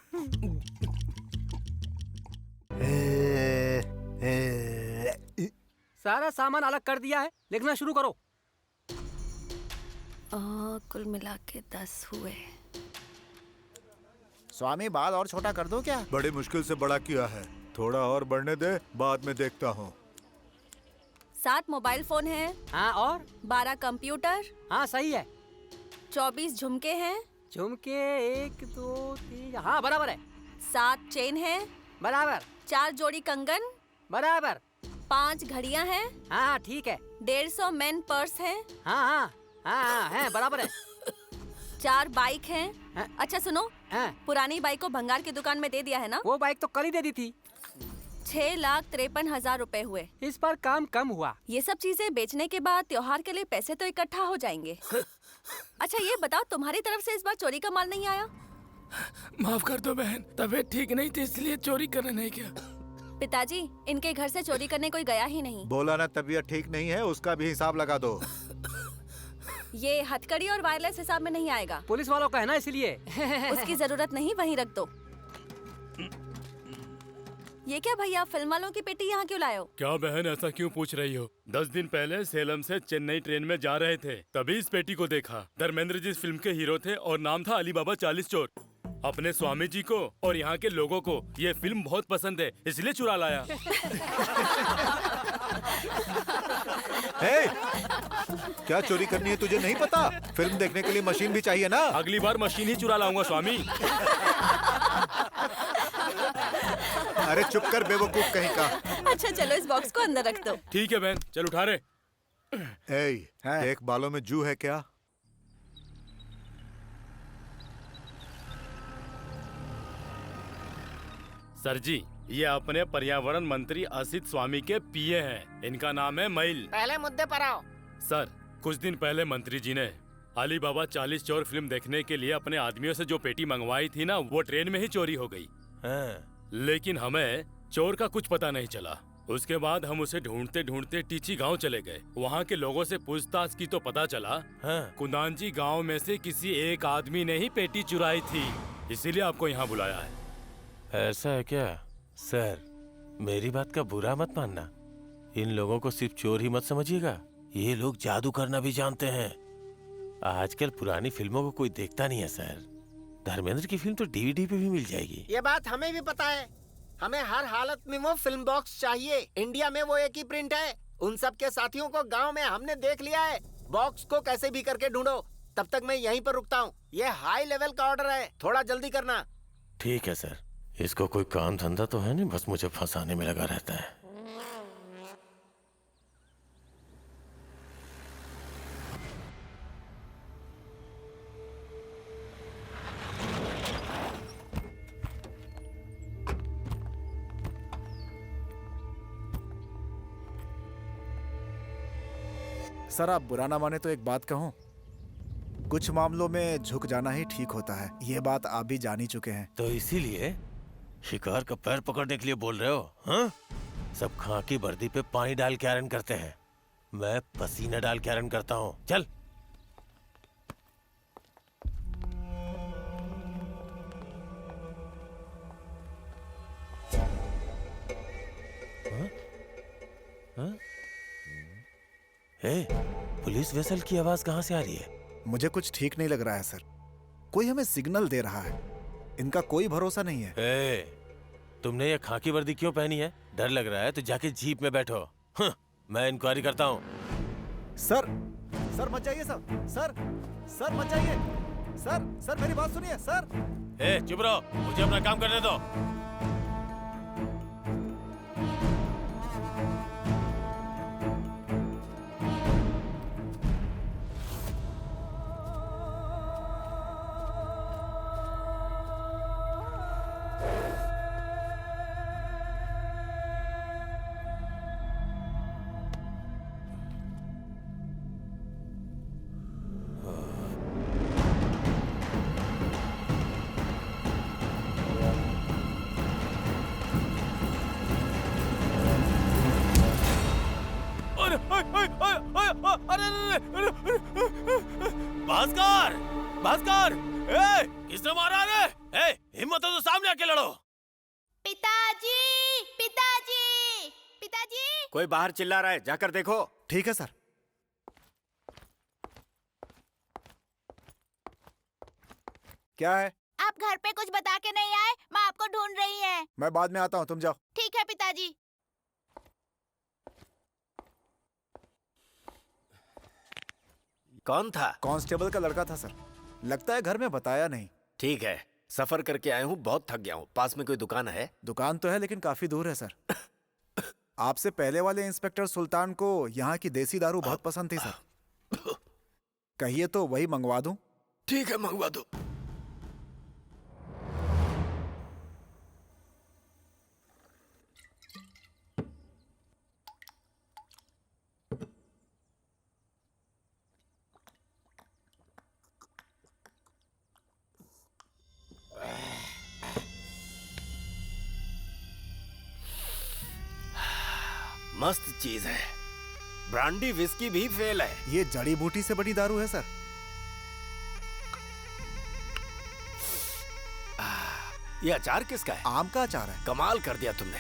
सारा सामान अलग कर दिया है, लिखना शुरू करो।
कुल मिला के 10 हुए।
स्वामी बाल और छोटा कर दो क्या?
बड़ी मुश्किल से बड़ा किया है, थोड़ा और बढ़ने दे, बाद में देखता हूँ।
7 मोबाइल फोन है।
हाँ, और
12 कंप्यूटर।
हाँ सही है।
24 झुमके हैं।
झुमके 1 2 3, हाँ बराबर है।
7 चेन है।
बराबर।
4 जोड़ी कंगन।
बराबर।
5 घड़ियां हैं।
हाँ ठीक है।
150 मेन पर्स है।
हाँ हाँ हाँ है, बराबर है।
4 बाइक हैं।
हाँ?
अच्छा सुनो, पुरानी बाइक को भंगार की दुकान में दे दिया है ना?
वो बाइक तो कल ही दे दी थी।
6,53,000 रुपए हुए।
इस बार काम कम हुआ।
ये सब चीजें बेचने के बाद त्योहार के लिए पैसे तो इकट्ठा हो जाएंगे। अच्छा ये बताओ, तुम्हारी तरफ से इस बार चोरी का माल नहीं आया?
माफ कर दो बहन, तबीयत ठीक नहीं थी इसलिए चोरी करने नहीं गया।
पिताजी, इनके घर से चोरी करने कोई गया ही नहीं।
बोला ना तबीयत ठीक नहीं है, उसका भी हिसाब लगा दो।
ये हथकड़ी और वायरलेस हिसाब में नहीं आएगा।
पुलिस वालों का है ना, इसलिए।
उसकी जरूरत नहीं, वहीं रख दो। ये क्या भैया, फिल्म वालों की पेटी यहाँ क्यों लाए हो?
क्या बहन ऐसा क्यों पूछ रही हो? 10 दिन पहले सेलम से चेन्नई ट्रेन में जा रहे थे, तभी इस पेटी को देखा। धर्मेंद्र जी इस फिल्म के हीरो थे और नाम था अली बाबा 40 चोर। अपने स्वामी जी को और यहाँ के लोगों को ये फिल्म बहुत पसंद है, इसलिए चुरा लाया।
क्या चोरी करनी है तुझे नहीं पता? फिल्म देखने के लिए मशीन भी चाहिए ना।
अगली बार मशीन ही चुरा लाऊंगा स्वामी।
अरे चुप कर बेवकूफ कहीं का।
अच्छा चलो इस बॉक्स को अंदर रख दो।
ठीक है बहन, चल उठा रहे।
एक बालों में जू है क्या?
सर जी, ये अपने पर्यावरण मंत्री असित स्वामी के पीए हैं। इनका नाम है मैल।
पहले मुद्दे पर आओ।
सर, कुछ दिन पहले मंत्री जी ने अली बाबा 40 चोर फिल्म देखने के लिए अपने आदमियों से जो पेटी मंगवाई थी ना, वो ट्रेन में ही चोरी हो गई। लेकिन हमें चोर का कुछ पता नहीं चला। उसके बाद हम उसे ढूंढते ढूंढते टीची गांव चले गए। वहाँ के लोगों से पूछताछ की तो पता चला कुंदानजी गांव में से किसी एक आदमी ने ही पेटी चुराई थी, इसीलिए आपको यहाँ बुलाया है।
ऐसा है क्या? सर, मेरी बात का बुरा मत मानना। इन लोगों को सिर्फ चोर ही मत समझिएगा, ये लोग जादू करना भी जानते हैं। आजकल पुरानी फिल्मों को कोई देखता नहीं है सर। धर्मेंद्र की फिल्म तो डीवीडी पे भी मिल जाएगी।
ये बात हमें भी पता है। हमें हर हालत में वो फिल्म बॉक्स चाहिए। इंडिया में वो एक ही प्रिंट है। उन सब के साथियों को गांव में हमने देख लिया है। बॉक्स को कैसे भी करके ढूंढो। तब तक मैं यहीं पर रुकता हूँ। ये हाई लेवल का ऑर्डर है, थोड़ा जल्दी करना।
ठीक है सर। इसको कोई काम धंधा तो है नहीं, बस मुझे फंसाने में लगा रहता है।
सर आप बुरा ना माने तो एक बात कहूं, कुछ मामलों में झुक जाना ही ठीक होता है। ये बात आप भी जान ही चुके हैं।
तो इसीलिए शिकार का पैर पकड़ने के लिए बोल रहे हो? हाँ? सब खाकी वर्दी पे पानी डाल के आयरन करते हैं, मैं पसीना डाल के आयरन करता हूँ। चल। पुलिस वेसल की आवाज कहाँ से आ रही है?
मुझे कुछ ठीक नहीं लग रहा है सर। कोई हमें सिग्नल दे रहा है। इनका कोई भरोसा नहीं है।
तुमने ये खाकी वर्दी क्यों पहनी है? डर लग रहा है तो जाके जीप में बैठो। मैं इंक्वायरी करता हूँ।
सर मत जाइए सर मत जाइए। सर मेरी बात सुनिए सर।
चुप रहो, मुझे अपना काम करने दो। भास्कर, किसने मारा रे? हिम्मत हो तो सामने आके लड़ो।
पिताजी, पिताजी, पिताजी।
कोई बाहर चिल्ला रहा है, जाकर देखो।
ठीक है सर। क्या है?
आप घर पे कुछ बता के नहीं आए? माँ आपको ढूंढ रही है।
मैं बाद में आता हूँ, तुम जाओ।
ठीक है पिताजी।
कौन था?
कांस्टेबल का लड़का था सर। लगता है घर में बताया नहीं।
ठीक है, सफर करके आया हूँ, बहुत थक गया हूँ। पास में कोई दुकान है?
दुकान तो है लेकिन काफी दूर है सर। आपसे पहले वाले इंस्पेक्टर सुल्तान को यहाँ की देसी दारू बहुत पसंद थी सर। कहिए तो वही मंगवा दूं?
ठीक है, मंगवा दो। मस्त चीज है। ब्रांडी विस्की भी फेल है।
ये जड़ी बूटी से बड़ी दारू है सर।
ये अचार किसका है?
आम का अचार है।
कमाल कर दिया तुमने।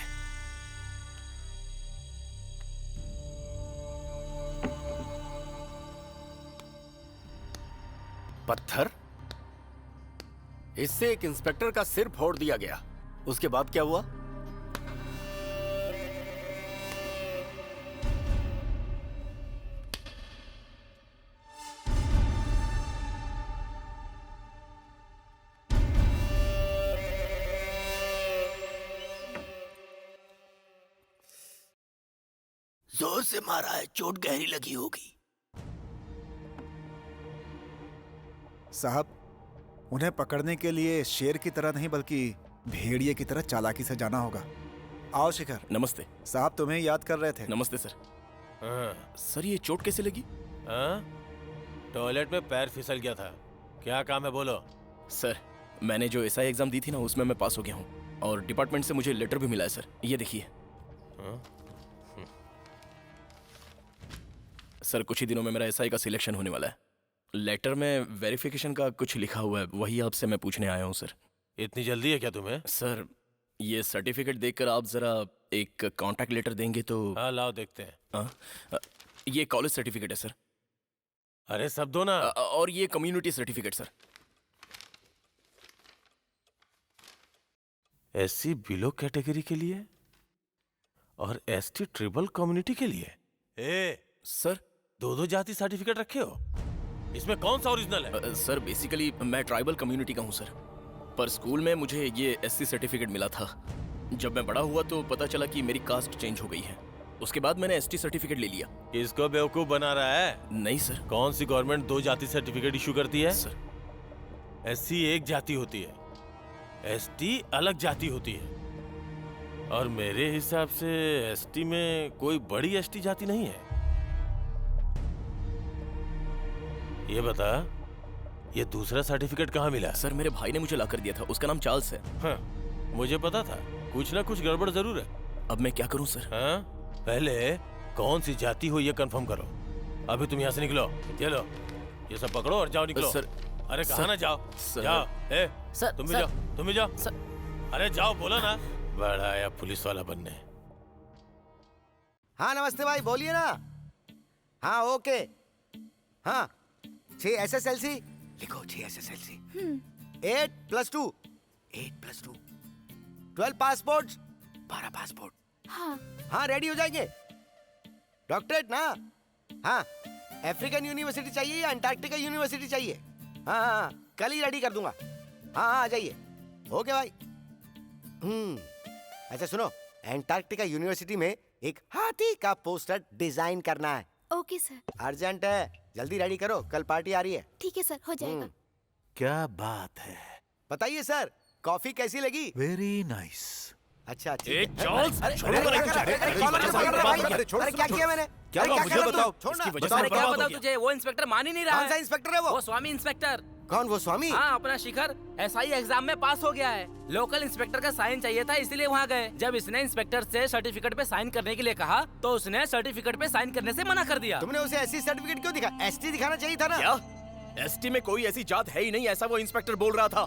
पत्थर? इससे एक इंस्पेक्टर का सिर फोड़ दिया गया। उसके बाद क्या हुआ? जोर से मारा है, चोट गहरी लगी होगी।
साहब, उन्हें पकड़ने के लिए शेर की तरह नहीं बल्कि भेड़िए की तरह चालाकी से जाना होगा। आओ शिखर।
नमस्ते
साहब, तुम्हें याद कर रहे थे।
नमस्ते सर। सर ये चोट कैसे लगी?
टॉयलेट में पैर फिसल गया था। क्या काम है बोलो।
सर मैंने जो एसआई एग्जाम दी थी ना, उसमें मैं पास हो गया हूँ और डिपार्टमेंट से मुझे लेटर भी मिला है सर। ये देखिए। सर कुछ ही दिनों में मेरा एसआई का सिलेक्शन होने वाला है। लेटर में वेरिफिकेशन का कुछ लिखा हुआ है, वही आपसे मैं पूछने आया हूँ सर।
इतनी जल्दी है क्या तुम्हें?
सर ये सर्टिफिकेट देखकर आप जरा एक कॉन्टैक्ट लेटर देंगे तो।
हाँ लाओ देखते हैं।
ये कॉलेज सर्टिफिकेट है सर।
अरे सब दो ना।
और ये community certificate sir.
SC below category के लिए और एसटी ट्रिपल कम्युनिटी के लिए।
सर
दो जाति सर्टिफिकेट रखे हो? इसमें कौन सा ओरिजिनल है?
सर बेसिकली मैं ट्राइबल कम्युनिटी का हूँ सर, पर स्कूल में मुझे ये एससी सर्टिफिकेट मिला था। जब मैं बड़ा हुआ तो पता चला कि मेरी कास्ट चेंज हो गई है। उसके बाद मैंने एसटी सर्टिफिकेट ले लिया।
इसको बेवकूफ बना रहा है?
नहीं सर।
कौन सी गवर्नमेंट दो जाति सर्टिफिकेट इशू करती है?
सर
एससी एक जाति होती है, एसटी अलग जाति होती है। और मेरे हिसाब से एसटी में कोई बड़ी एसटी जाति नहीं है। ये बता, ये दूसरा सर्टिफिकेट कहाँ मिला?
सर मेरे भाई ने मुझे ला कर दिया था, उसका नाम चार्ल्स है।
हाँ, मुझे पता था कुछ ना कुछ गड़बड़ जरूर है।
अब मैं क्या करूं सर?
हाँ, पहले कौन सी जाति हो ये कंफर्म करो। अभी तुम यहाँ से निकलो। ये लो, ये सब पकड़ो और जाओ निकलो।
सर
अरे कहाँ ना जाओ।
सर,
जाओ।
सर,
तुम भी
सर,
जाओ, तुम भी जाओ।
सर,
अरे जाओ, बोला ना। बड़ा आया पुलिस वाला बनने।
हाँ नमस्ते भाई, बोलिए ना। हाँ ओके। हाँ 6 SSLC लिखो, 6 SSLC। 8+2 8+2 12 passport, 12 passport.
हाँ
हाँ रेडी हो जाएंगे। डॉक्टरेट ना? हाँ अफ्रीकन यूनिवर्सिटी चाहिए या अंटार्कटिका यूनिवर्सिटी चाहिए? हाँ हाँ हाँ, कल ही रेडी कर दूंगा। हाँ हाँ आ जाइए। ओके भाई। अच्छा सुनो, अंटार्कटिका यूनिवर्सिटी में एक हाथी का पोस्टर डिजाइन करना है।
Okay sir.
अर्जेंट है, जल्दी रेडी करो, कल पार्टी आ रही है।
ठीक है सर, हो जाएगा।
क्या बात है।
बताइए सर, कॉफी कैसी लगी?
Very nice.
अच्छा अच्छा। क्या किया मैंने?
क्या हुआ मुझे बताओ।
अरे क्या बताओ तुझे, वो इंस्पेक्टर मान ही नहीं रहा है।
कौन सा इंस्पेक्टर है वो?
वो स्वामी इंस्पेक्टर।
कौन वो स्वामी?
हाँ अपना शिखर SI एग्जाम में पास हो गया है। लोकल इंस्पेक्टर का साइन चाहिए था, इसलिए वहाँ गए। जब इसने इंस्पेक्टर से सर्टिफिकेट पे साइन करने के लिए कहा तो उसने सर्टिफिकेट पे साइन करने से मना कर दिया।
तुमने उसे SC सर्टिफिकेट क्यों दिखा? ST दिखाना चाहिए था ना।
क्या? ST में कोई ऐसी जात है ही नहीं, ऐसा वो इंस्पेक्टर बोल रहा था।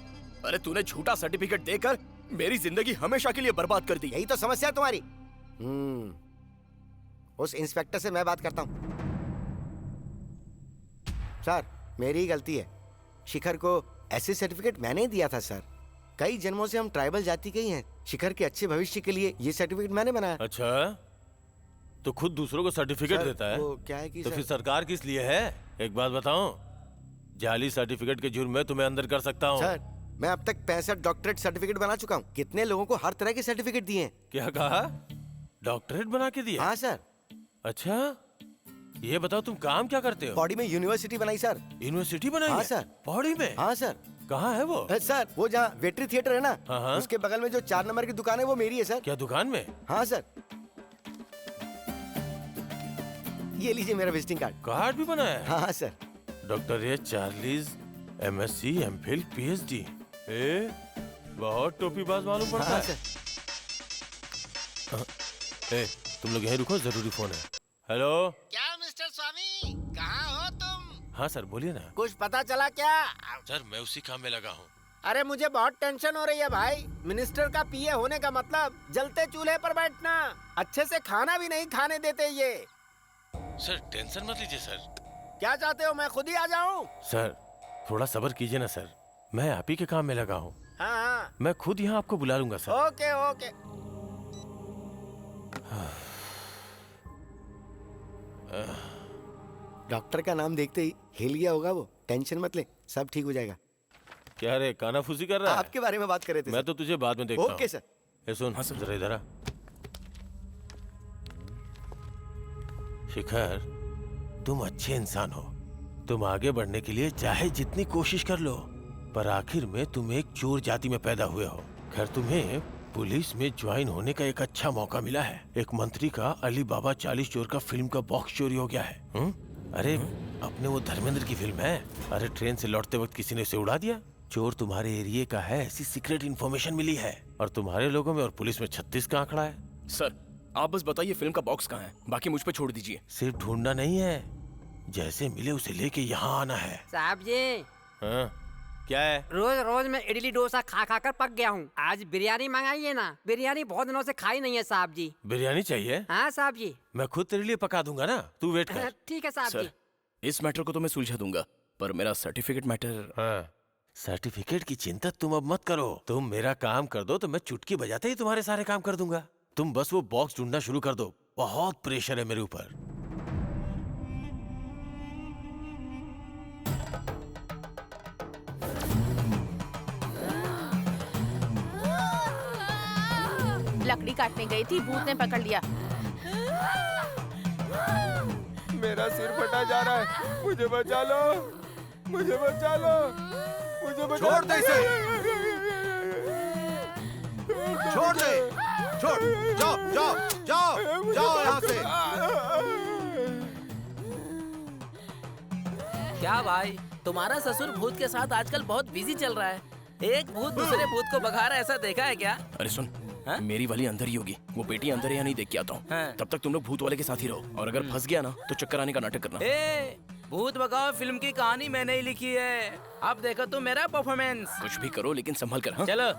अरे तूने झूठा सर्टिफिकेट देकर मेरी जिंदगी हमेशा के लिए बर्बाद कर दी।
यही तो समस्या है तुम्हारी। उस इंस्पेक्टर से मैं बात करता हूँ। सर मेरी ही गलती है, शिखर को SC सर्टिफिकेट मैंने ही दिया था सर। कई जन्मों से हम ट्राइबल जाति के ही हैं। शिखर के अच्छे भविष्य के लिए ये सर्टिफिकेट मैंने बनाया।
अच्छा, तो खुद दूसरों को सर्टिफिकेट
सर,
देता है?
वो क्या है कि
तो
सर-
फिर सरकार किस लिए है? एक बात बताऊं, जाली सर्टिफिकेट के जुर्म में तुम्हें अंदर कर सकता हूं।
सर मैं अब तक 65 डॉक्टरेट सर्टिफिकेट बना चुका हूँ। कितने लोगों को हर तरह के सर्टिफिकेट दिए हैं।
क्या कहा? डॉक्टरेट बना के दिया?
हाँ सर।
अच्छा, ये बताओ तुम काम क्या करते हो?
पौड़ी में यूनिवर्सिटी बनाई सर।
यूनिवर्सिटी बनाई
हाँ
है?
सर।
पौड़ी में?
हाँ सर।
कहाँ है वो?
सर वो जहाँ वेटरी थिएटर है ना,
हाँ।
उसके बगल में जो 4 नंबर की दुकान है वो मेरी है सर।
क्या दुकान में?
हाँ सर। ये लीजिए मेरा विजिटिंग कार्ड।
कार्ड भी बनाया है?
हाँ sir.
Doctor A Charlie's MSc MPhil PhD। बहुत टोपीबाज मालूम पड़ता
हाँ
है। तुम लोग यहीं रुको, जरूरी फोन है। हेलो।
क्या मिस्टर स्वामी, कहाँ हो तुम?
हाँ सर बोलिए ना।
कुछ पता चला क्या?
सर मैं उसी काम में लगा हूँ।
अरे मुझे बहुत टेंशन हो रही है भाई। मिनिस्टर का PA होने का मतलब जलते चूल्हे पर बैठना। अच्छे से खाना भी नहीं खाने देते ये।
सर टेंशन मत लीजिए सर।
क्या चाहते हो, मैं खुद ही आ जाऊँ?
सर थोड़ा सब्र कीजिए ना सर, मैं आप ही के काम में लगा हूँ।
हाँ हाँ।
मैं खुद यहाँ आपको बुला लूंगा सर।
Okay okay.
डॉक्टर का नाम देखते ही हिल गया होगा वो। टेंशन मत ले, सब ठीक हो जाएगा।
क्या रे कानाफूसी कर रहा है?
आपके बारे में बात कर रहे थे
मैं
सर।
तो तुझे बाद में देखता हूँ।
Okay sir.
ये सुन जरा इधर आ। शिखर तुम अच्छे इंसान हो, तुम आगे बढ़ने के लिए चाहे जितनी कोशिश कर लो, पर आखिर में तुम एक चोर जाति में पैदा हुए हो। खैर तुम्हें पुलिस में ज्वाइन होने का एक अच्छा मौका मिला है। एक मंत्री का अली बाबा 40 चोर का फिल्म का बॉक्स चोरी हो गया है। अरे अपने वो धर्मेंद्र की फिल्म है। अरे ट्रेन से लौटते वक्त किसी ने उसे उड़ा दिया। चोर तुम्हारे एरिया का है, ऐसी सीक्रेट इन्फॉर्मेशन मिली है। और तुम्हारे लोगों में और पुलिस में 36 का आंकड़ा है।
सर आप बस बताइए फिल्म का बॉक्स कहाँ है, बाकी मुझ पे छोड़ दीजिए।
सिर्फ ढूंढना नहीं है, जैसे मिले उसे लेके यहाँ आना है।
साहब जी।
हाँ? क्या है?
रोज रोज मैं इडली डोसा खा खा कर पक गया हूँ। आज बिरयानी मंगाइए ना, बिरयानी बहुत दिनों से खाई नहीं है साहब जी।
बिरयानी चाहिए?
हाँ साहब जी।
मैं खुद तेरे लिए पका दूंगा ना, तू वेट कर।
ठीक है साहब जी।
सर इस मैटर को तो मैं सुलझा दूंगा, पर मेरा सर्टिफिकेट मैटर।
हाँ सर्टिफिकेट की चिंता तुम अब मत करो। तुम मेरा काम कर दो तो मैं चुटकी बजाते ही तुम्हारे सारे काम कर दूंगा। तुम बस वो बॉक्स ढूंढना शुरू कर दो। बहुत प्रेशर है मेरे ऊपर।
लकड़ी काटने गई थी, भूत ने पकड़ लिया।
मेरा सिर फटा जा रहा है, मुझे बचा लो, मुझे बचा लो, मुझे बचा।
छोड़ दे इसे। छोड़ दे, छोड़, जाओ जाओ जाओ जाओ यहाँ से।
क्या भाई, तुम्हारा ससुर भूत के साथ आजकल बहुत बिजी चल रहा है। एक भूत दूसरे भूत को भगा रहा है, ऐसा देखा है क्या?
अरे सुन, मेरी वाली अंदर ही होगी, वो बेटी अंदर है या नहीं देख के आता हूँ। तब तक तुम लोग भूत वाले के साथ ही रहो, और अगर फंस गया ना तो चक्कर आने का नाटक करना।
ए, भूत भगाओ फिल्म की कहानी मैंने ही लिखी है। अब देखो तुम मेरा परफॉर्मेंस।
कुछ भी करो लेकिन संभल कर। हाँ?
चलो।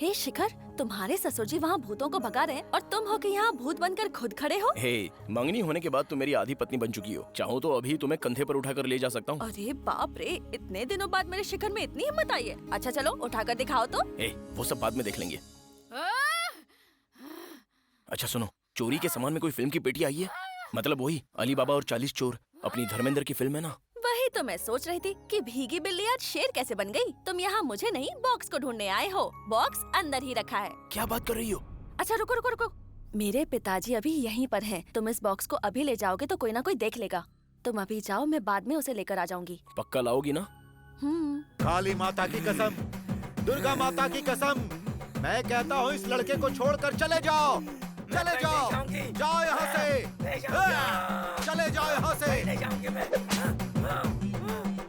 हे शिखर, तुम्हारे ससुर जी वहाँ भूतों को भगा रहे हैं और तुम हो के यहाँ भूत बनकर खुद खड़े हो।
हे, मंगनी होने के बाद तुम मेरी आधी पत्नी बन चुकी हो। चाहो तो अभी तुम्हें कंधे पर उठाकर ले जा सकता हूँ।
अरे बाप रे, इतने दिनों बाद मेरे शिखर में इतनी हिम्मत आई है। अच्छा चलो उठाकर दिखाओ तो।
वो सब बाद में देख लेंगे। अच्छा सुनो, चोरी के सामान में कोई फिल्म की पेटी आई है? मतलब वही अली बाबा और 40 चोर, अपनी धर्मेंद्र की फिल्म है ना।
वही तो मैं सोच रही थी कि भीगी बिल्ली आज शेर कैसे बन गई। तुम यहाँ मुझे नहीं, बॉक्स को ढूंढने आए हो। बॉक्स अंदर ही रखा है।
क्या बात कर रही हो?
अच्छा रुको रुको रुको, मेरे पिताजी अभी यहीं पर हैं। तुम इस बॉक्स को अभी ले जाओगे तो कोई ना कोई देख लेगा। तुम अभी जाओ, मैं बाद में उसे लेकर आ जाऊंगी।
पक्का लाओगी ना?
काली माता की कसम, दुर्गा माता की कसम, मैं कहता हूँ इस लड़के को छोड़कर चले जाओ। चले जाओ, जाओ यहाँ से, चले जाओ यहाँ से,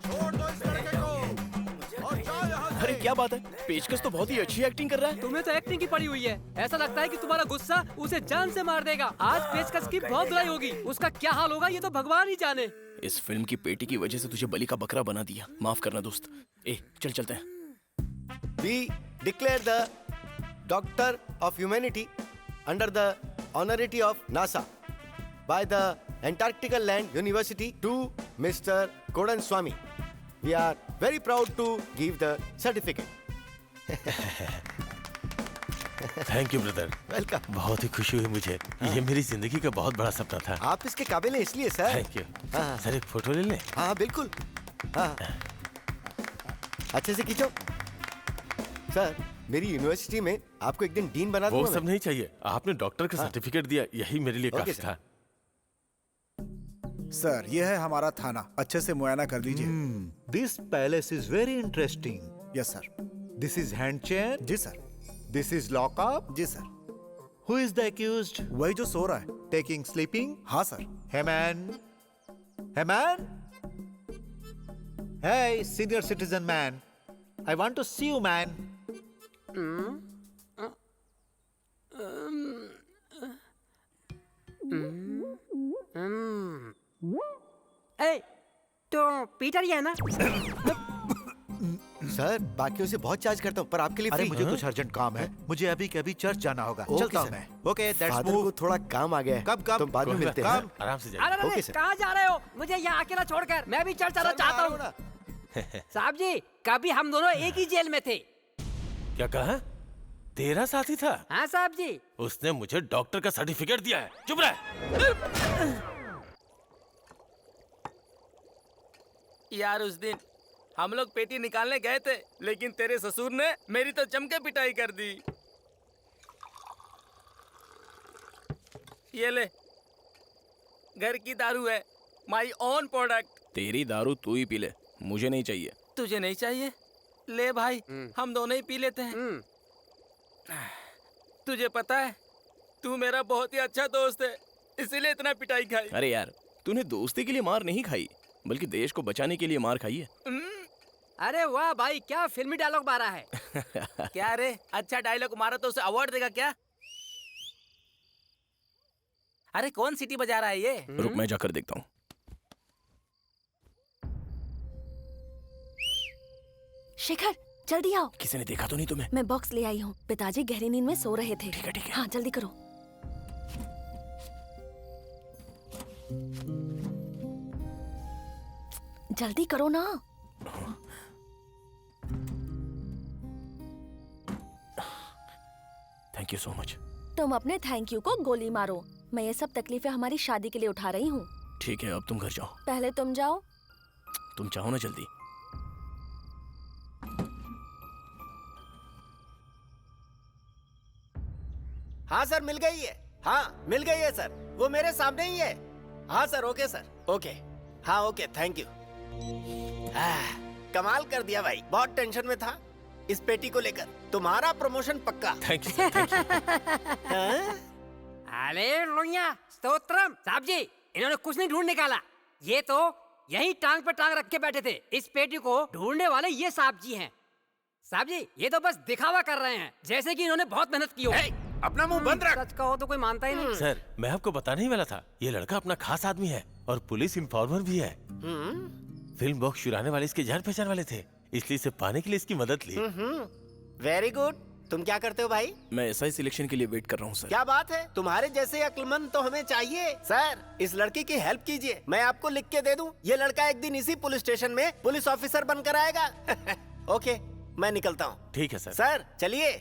छोड़ दो इस लड़के को और जाओ यहाँ से।
अरे क्या बात है, पेचकस तो बहुत ही अच्छी एक्टिंग कर रहा है।
तुम्हें तो एक्टिंग की पड़ी हुई है। ऐसा लगता है कि तुम्हारा गुस्सा उसे जान से मार देगा। आज पेचकस की बहुत धुलाई होगी, उसका क्या हाल होगा ये तो भगवान ही जाने।
इस फिल्म की पेटी की वजह से तुझे बलि का बकरा बना दिया। माफ करना दोस्त। चल चलते हैं।
We declare the Doctor of Humanity under the honorary of NASA by the Antarctical Land University to Mr. Kodan Swami. We are very proud to give the certificate.
Thank you brother.
Welcome.
बहुत ही खुशी हुई मुझे। ये मेरी जिंदगी का बहुत बड़ा सपना था।
आप इसके काबिल हैं इसलिए सर।
Thank you. सर एक फोटो ले लें?
हाँ बिल्कुल। हाँ अच्छे से खींचो। सर मेरी यूनिवर्सिटी में आपको एक दिन डीन बना दूंगा।
वो सब नहीं चाहिए, आपने डॉक्टर का सर्टिफिकेट दिया, यही मेरे लिए काफी था।
सर ये है हमारा थाना, अच्छे से मुआयना कर दीजिए।
This palace is very interesting.
Yes sir.
This is hand chair.
जी सर।
This is lockup.
जी sir.
Who is the accused?
वही जो सो रहा है।
Taking sleeping?
हाँ sir.
Hey man, hey man, hey senior citizen man, I want to see you man.
तो Peter ही है ना?
सर बाकियों से बहुत चार्ज करता हूँ पर आपके लिए
अरे
फ्री।
मुझे कुछ अर्जेंट काम है, मुझे अभी के अभी चर्च जाना होगा। चलता हूँ मैं। Okay that's
father
move.
को थोड़ा काम आ गया है।
कब
तो बाद में मिलते हैं।
आराम से
अरे
ओके सर।
कहाँ जा रहे हो? मुझे यहाँ अकेला छोड़कर। मैं भी चर्च जाना चाहता हूँ। साहब जी कभी हम दोनों एक ही जेल में थे।
क्या कहा? तेरा साथी था?
हाँ साहब जी।
उसने मुझे डॉक्टर का सर्टिफिकेट दिया है। चुप रह।
यार उस दिन हम लोग पेटी निकालने गए थे, लेकिन तेरे ससुर ने मेरी तो जमके पिटाई कर दी। ये ले, घर की दारू है, माई ओन प्रोडक्ट।
तेरी दारू तू ही पी ले, मुझे नहीं चाहिए।
तुझे नहीं चाहिए? ले भाई, हम दोनों ही पी लेते हैं। तुझे पता है तू मेरा बहुत ही अच्छा दोस्त है, इसीलिए इतना पिटाई खाई।
अरे यार, तूने दोस्ती के लिए मार नहीं खाई, बल्कि देश को बचाने के लिए मार खाई है।
अरे वाह भाई, क्या फिल्मी डायलॉग मारा है।
क्या रे, अच्छा डायलॉग मारा तो उसे अवार्ड देगा क्या? अरे कौन सीटी बजा रहा है ये?
रुक मैं जाकर देखता हूँ।
शिखर जल्दी आओ।
किसी ने देखा तो नहीं तुम्हें?
मैं बॉक्स ले आई हूँ। पिताजी गहरी नींद में सो रहे थे।
ठीक है ठीक है।
हाँ जल्दी करो। जल्दी करो ना।
Thank you so much.
तुम अपने थैंक यू को गोली मारो। मैं ये सब तकलीफें हमारी शादी के लिए उठा रही हूँ।
ठीक है, अब तुम घर जाओ।
पहले तुम जाओ।
तुम चाहो ना जल्दी।
हाँ सर मिल गई है। हाँ मिल गई है सर, वो मेरे सामने ही है। हाँ सर ओके सर ओके। हाँ ओके थैंक यू। कमाल कर दिया भाई, बहुत टेंशन में था इस पेटी को लेकर। तुम्हारा प्रमोशन पक्का।
Thank you thank you.
Hallelujah, stotram. साहब जी इन्होंने कुछ नहीं ढूंढ निकाला, ये तो यही टांग पे टांग रख के बैठे थे। इस पेटी को ढूंढने वाले ये साहब जी हैं। साहब जी ये तो बस दिखावा कर रहे हैं, जैसे कि इन्होंने बहुत मेहनत की हो।
अपना मुंह बंद रख।
सच कहो तो कोई मानता ही नहीं।
सर मैं आपको बताने ही वाला था, ये लड़का अपना खास आदमी है और पुलिस इन्फॉर्मर भी है। फिल्म बॉक्स चुराने वाले इसके जान पहचान वाले थे, इसलिए इसे पाने के लिए इसकी मदद ली।
Very good. तुम क्या करते हो भाई?
मैं एसआई सिलेक्शन के लिए वेट कर रहा हूँ सर।
क्या बात है, तुम्हारे जैसे अक्लमंद तो हमें चाहिए। सर, इस लड़की की हेल्प कीजिए, मैं आपको लिख के दे दूं। ये लड़का एक दिन इसी पुलिस स्टेशन में पुलिस ऑफिसर बनकर आएगा। ओके, मैं निकलता हूँ।
ठीक है सर।
सर चलिए,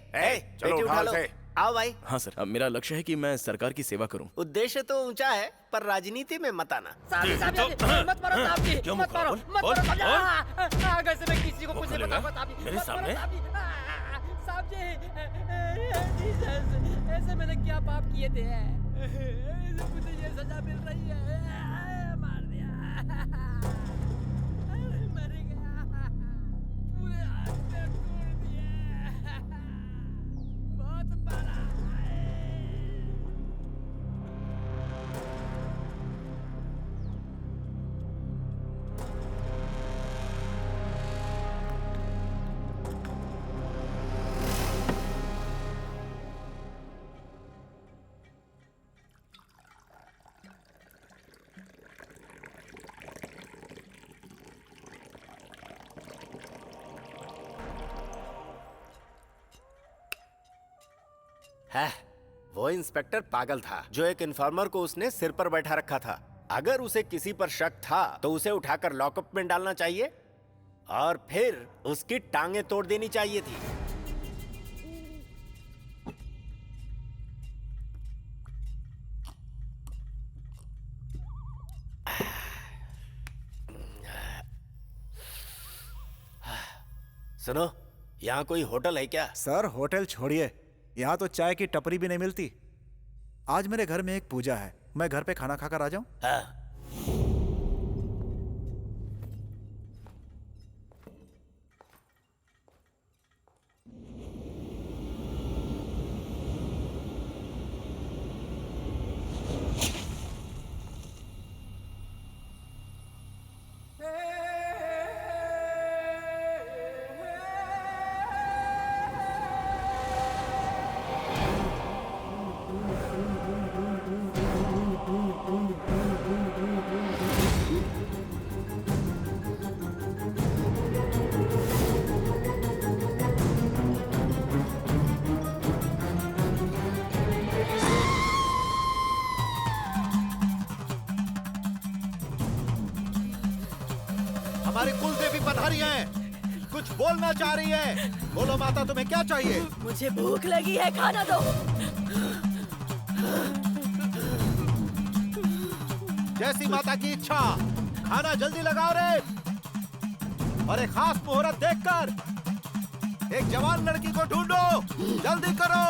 चलो
उठा लो। आओ भाई।
हाँ सर, अब मेरा लक्ष्य है कि मैं सरकार की सेवा करूं।
उद्देश्य तो ऊंचा है, पर राजनीति में मत आना।
मत मारो साहब जी, मत मारो, मत मारो साहब जी। आगे से मैं किसी को कुछ नहीं बताऊंगा साहब जी।
मेरे सामने?
साहब जी, ऐसे मैंने क्या पाप किए थे? मुझे ये सजा मिल रही है। मार दिया, मर गया, पूरे हाथ पैर तोड़ दिए, बहुत मारा।
है, वो इंस्पेक्टर पागल था जो एक इन्फॉर्मर को उसने सिर पर बैठा रखा था। अगर उसे किसी पर शक था तो उसे उठाकर लॉकअप में डालना चाहिए और फिर उसकी टांगें तोड़ देनी चाहिए थी। सुनो, यहाँ कोई होटल है क्या?
सर होटल छोड़िए, यहाँ तो चाय की टपरी भी नहीं मिलती। आज मेरे घर में एक पूजा है, मैं घर पे खाना खाकर आ जाऊं?
हाँ।
हमारी कुल देवी पधारी है, कुछ बोलना चाह रही है। बोलो माता, तुम्हें क्या चाहिए?
मुझे भूख लगी है, खाना दो।
जैसी माता की इच्छा, खाना जल्दी लगाओ रे। और एक खास मुहूर्त देखकर एक जवान लड़की को ढूंढो, जल्दी करो।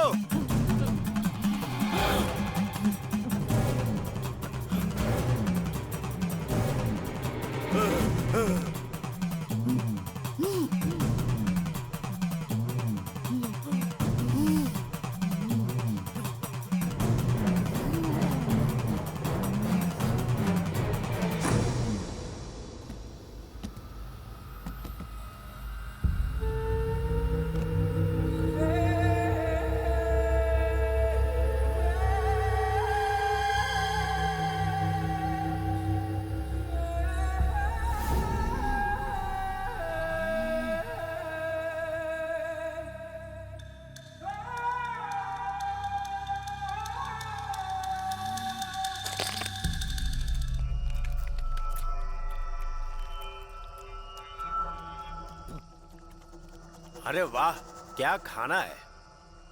अरे वाह, क्या खाना है,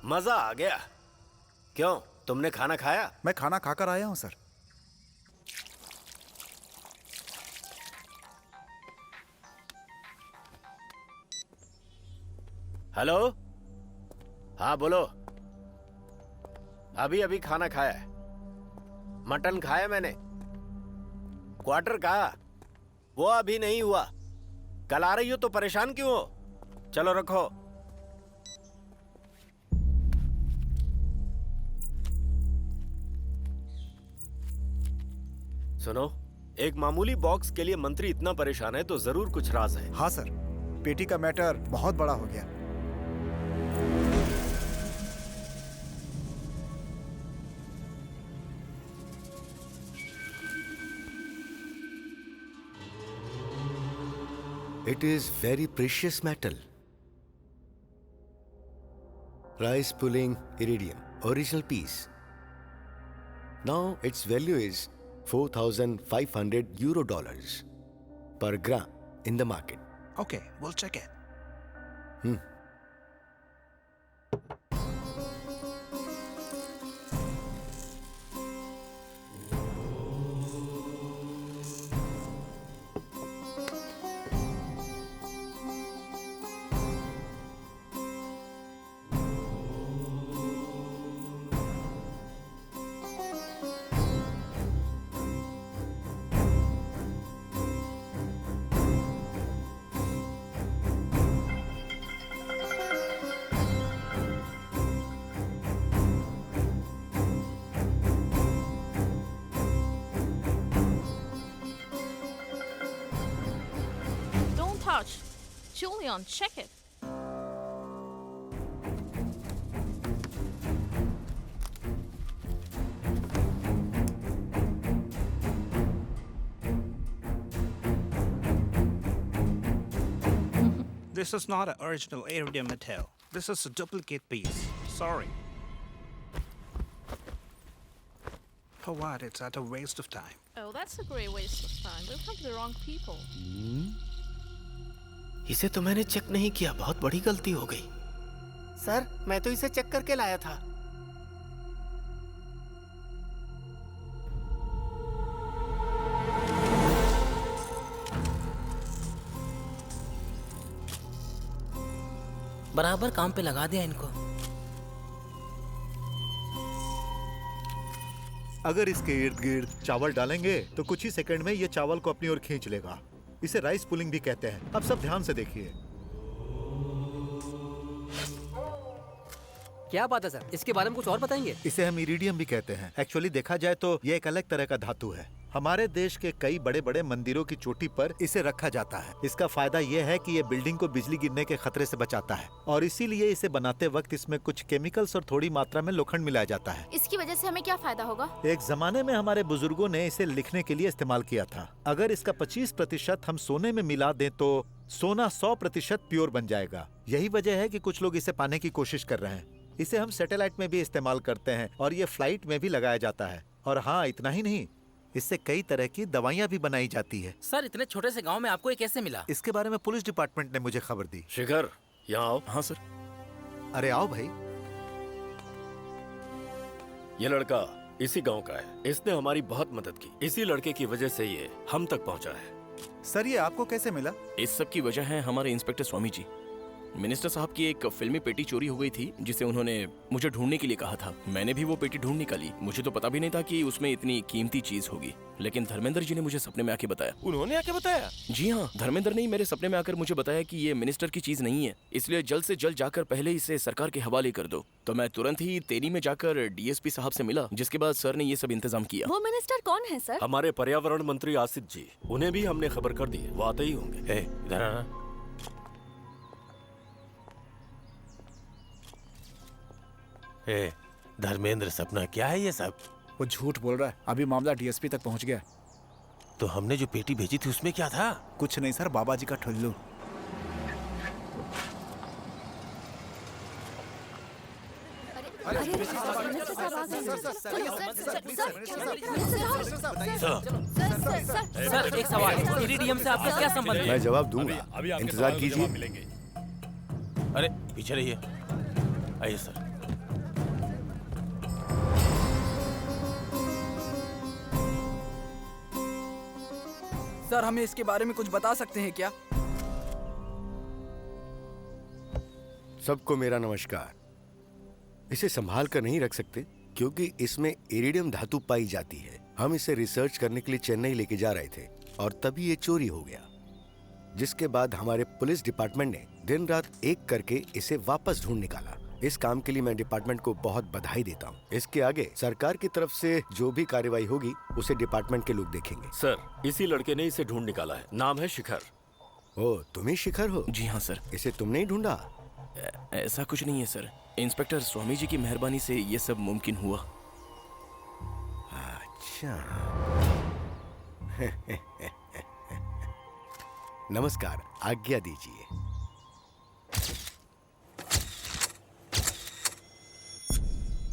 मजा आ गया। क्यों, तुमने खाना खाया?
मैं खाना खाकर आया हूं सर।
हेलो, हाँ बोलो। अभी अभी खाना खाया है, मटन खाया मैंने। क्वार्टर कहा, वो अभी नहीं हुआ। कल आ रही हो तो परेशान क्यों हो? चलो रखो। सुनो, एक मामूली बॉक्स के लिए मंत्री इतना परेशान है तो जरूर कुछ राज है।
हाँ सर, पेटी का मैटर बहुत बड़ा हो गया।
It is very precious metal.
Rice pulling iridium, original piece. Now its value is 4,500 euro dollars per gram in the market.
Okay, we'll check it.
Don't touch. Julian, check it.
This is not an original iridium metal. This is a duplicate piece. Sorry. For what? It's at a waste of time.
Oh, that's a great waste of time. We've come to the wrong people.
इसे तो मैंने check नहीं किया, बहुत बड़ी गलती हो गई। सर, मैं तो इसे चेक करके लाया था।
बराबर काम पे लगा दिया इनको।
अगर इसके इर्द गिर्द चावल डालेंगे तो कुछ ही सेकंड में ये चावल को अपनी ओर खींच लेगा। इसे राइस पुलिंग भी कहते हैं। अब सब ध्यान से देखिए।
क्या बात है सर, इसके बारे में कुछ और बताएंगे?
इसे हम इरिडियम भी कहते हैं। एक्चुअली देखा जाए तो ये एक अलग तरह का धातु है। हमारे देश के कई बड़े बड़े मंदिरों की चोटी पर इसे रखा जाता है। इसका फायदा ये है कि ये बिल्डिंग को बिजली गिरने के खतरे से बचाता है और इसीलिए इसे बनाते वक्त इसमें कुछ केमिकल्स और थोड़ी मात्रा में लोखंड मिलाया जाता है।
इसकी वजह से हमें क्या फायदा होगा?
एक जमाने में हमारे बुजुर्गों ने इसे लिखने के लिए इस्तेमाल किया था। अगर इसका 25% हम सोने में मिला दें तो सोना 100% प्योर बन जाएगा। यही वजह है कि कुछ लोग इसे पाने की कोशिश कर रहे हैं। इसे हम सैटेलाइट में भी इस्तेमाल करते हैं और ये फ्लाइट में भी लगाया जाता है। और हाँ, इतना ही नहीं, इससे कई तरह की दवाइयाँ भी बनाई जाती है।
सर, इतने छोटे से गांव में आपको ये कैसे मिला?
इसके बारे में पुलिस डिपार्टमेंट ने मुझे खबर दी।
शिखर, यहाँ आओ।
हाँ सर।
अरे आओ भाई।
ये लड़का इसी गांव का है। इसने हमारी बहुत मदद की। इसी लड़के की वजह से ये हम तक पहुंचा है।
सर, ये आपको कैसे मिला?
इस सब की वजह है हमारे इंस्पेक्टर स्वामी जी। मिनिस्टर साहब की एक फिल्मी पेटी चोरी हो गई थी जिसे उन्होंने मुझे ढूंढने के लिए कहा था। मैंने भी वो पेटी ढूंढ निकाली। मुझे तो पता भी नहीं था कि उसमें इतनी कीमती चीज होगी, लेकिन धर्मेंद्र जी ने मुझे सपने में आके बताया।
उन्होंने आके बताया?
जी हाँ, धर्मेंद्र ने मेरे सपने में आकर मुझे बताया कि ये मिनिस्टर की चीज नहीं है, इसलिए जल्द से जल्द जाकर पहले इसे सरकार के हवाले कर दो। तो मैं तुरंत ही तेरी में जाकर डीएसपी साहब से मिला, जिसके बाद सर ने ये सब इंतजाम किया।
वो मिनिस्टर कौन है सर?
हमारे पर्यावरण मंत्री आसिफ जी। उन्हें भी हमने खबर कर दी है, वो आते ही होंगे।
इधर आना। धर्मेंद्र, सपना क्या है ये सब?
वो झूठ बोल रहा है। अभी मामला डीएसपी तक पहुंच गया।
तो हमने जो पेटी भेजी थी उसमें क्या था?
कुछ नहीं सर, बाबा जी का ठुल्लू।
सर, एक सवाल, इरिडियम से आपका क्या संबंध है?
मैं जवाब दूंगा, इंतजार कीजिए।
अरे पीछे रहिए। आइए सर।
सर, हमें इसके बारे में कुछ बता सकते हैं क्या?
सबको मेरा नमस्कार। इसे संभाल कर नहीं रख सकते क्योंकि इसमें इरिडियम धातु पाई जाती है। हम इसे रिसर्च करने के लिए चेन्नई लेके जा रहे थे और तभी ये चोरी हो गया, जिसके बाद हमारे पुलिस डिपार्टमेंट ने दिन रात एक करके इसे वापस ढूंढ निकाला। इस काम के लिए मैं डिपार्टमेंट को बहुत बधाई देता हूँ। इसके आगे सरकार की तरफ से जो भी कार्रवाई होगी उसे डिपार्टमेंट के लोग देखेंगे।
सर, इसी लड़के ने इसे ढूंढ निकाला है। नाम है शिखर।
ओ, तुम ही शिखर हो?
जी हाँ सर।
इसे तुमने ही ढूंढा?
ऐसा कुछ नहीं है सर, इंस्पेक्टर स्वामी जी की मेहरबानी से ये सब मुमकिन हुआ।
अच्छा। नमस्कार, आज्ञा दीजिए।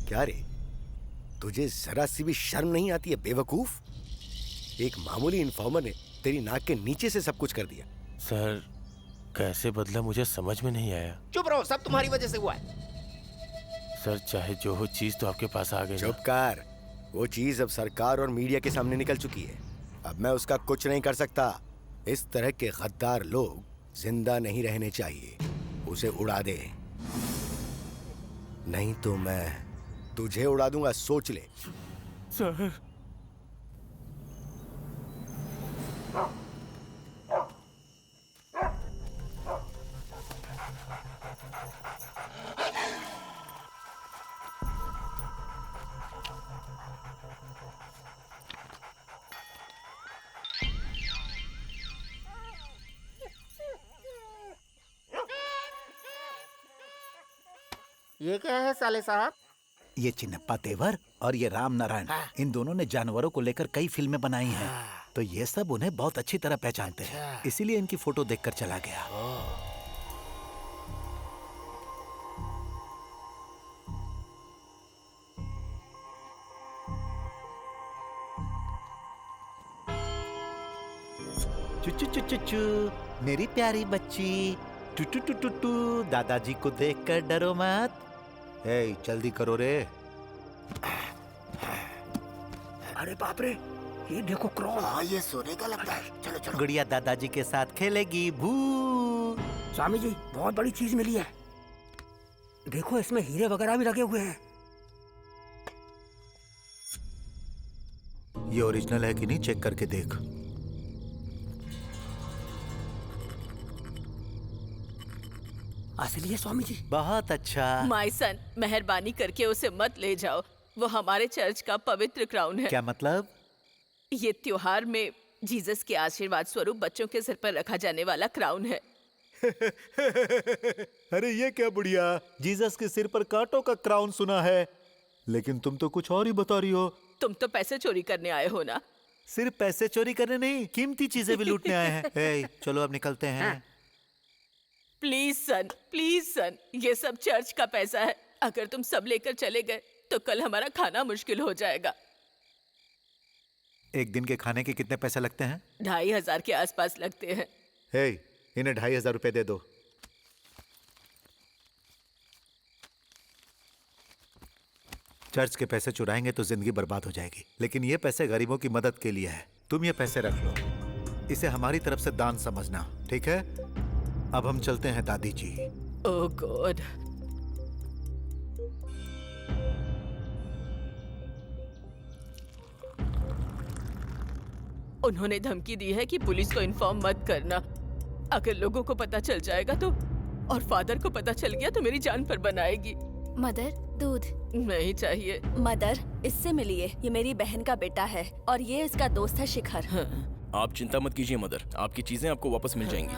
क्या रे, तुझे जरा सी भी शर्म नहीं आती है बेवकूफ? एक मामूली इन्फॉर्मर ने तेरी नाक के नीचे से सब कुछ कर दिया।
सर कैसे बदला मुझे समझ में नहीं आया।
चुप रहो, सब तुम्हारी वजह से हुआ है।
सर चाहे जो हो चीज तो आपके पास आ गई।
चुप कर, वो चीज अब सरकार और मीडिया के सामने निकल चुकी है। अब मैं उसका कुछ नहीं कर सकता। इस तरह के गद्दार लोग जिंदा नहीं रहने चाहिए। उसे उड़ा दे, नहीं तो मैं तुझे उड़ा दूंगा, सोच ले।
सर
ये क्या है साले साहब?
ये चिन्नप्पा तेवर और ये राम नारायण, इन दोनों ने जानवरों को लेकर कई फिल्में बनाई हैं, तो ये सब उन्हें बहुत अच्छी तरह पहचानते हैं, इसीलिए इनकी फोटो देखकर चला गया। चुचु चुचु चु, मेरी प्यारी बच्ची, टू टू टू टू टू, दादाजी को देखकर डरो मत। ए, जल्दी करो रे।
अरे बाप रे, ये देखो क्रॉस। हाँ, ये सोने का लगता है। चलो चलो।
गुड़िया दादाजी के साथ खेलेगी। भू।
स्वामी जी, बहुत बड़ी चीज मिली है। देखो, इसमें हीरे वगैरह भी लगे हुए हैं।
ये ओरिजिनल है कि नहीं, चेक करके देख।
असली है स्वामी जी।
बहुत अच्छा।
माय सन, मेहरबानी करके उसे मत ले जाओ। वो हमारे चर्च का पवित्र क्राउन है।
क्या मतलब?
ये त्योहार में जीसस के आशीर्वाद स्वरूप बच्चों के सिर पर रखा जाने वाला क्राउन है।
अरे ये क्या बुढ़िया, जीसस के सिर पर कांटों का क्राउन सुना है, लेकिन तुम तो कुछ और ही बता रही हो।
तुम तो पैसे चोरी करने आए हो ना?
सिर्फ पैसे चोरी करने नहीं, कीमती चीजें भी लूटने आए हैं। ए, चलो अब निकलते हैं।
प्लीज सन, ये सब चर्च का पैसा है। अगर तुम सब लेकर चले गए तो कल हमारा खाना मुश्किल हो जाएगा।
एक दिन के खाने के कितने पैसे लगते हैं?
2500 के आसपास लगते हैं।
हे, इन्हें 2500 रुपए दे दो। चर्च के पैसे चुराएंगे तो जिंदगी बर्बाद हो जाएगी, लेकिन ये पैसे गरीबों की मदद के लिए है। तुम ये पैसे रख लो, इसे हमारी तरफ से दान समझना, ठीक है? अब हम चलते हैं दादी जी।
ओह गॉड। उन्होंने धमकी दी है कि पुलिस को इन्फॉर्म मत करना। अगर लोगों को पता चल जाएगा तो, और फादर को पता चल गया तो मेरी जान पर बनाएगी।
मदर, दूध
नहीं चाहिए।
मदर, इससे मिलिए, ये मेरी बहन का बेटा है और ये इसका दोस्त है शिखर।
हाँ। आप चिंता मत कीजिए मदर, आपकी चीजें आपको वापस मिल जाएंगी।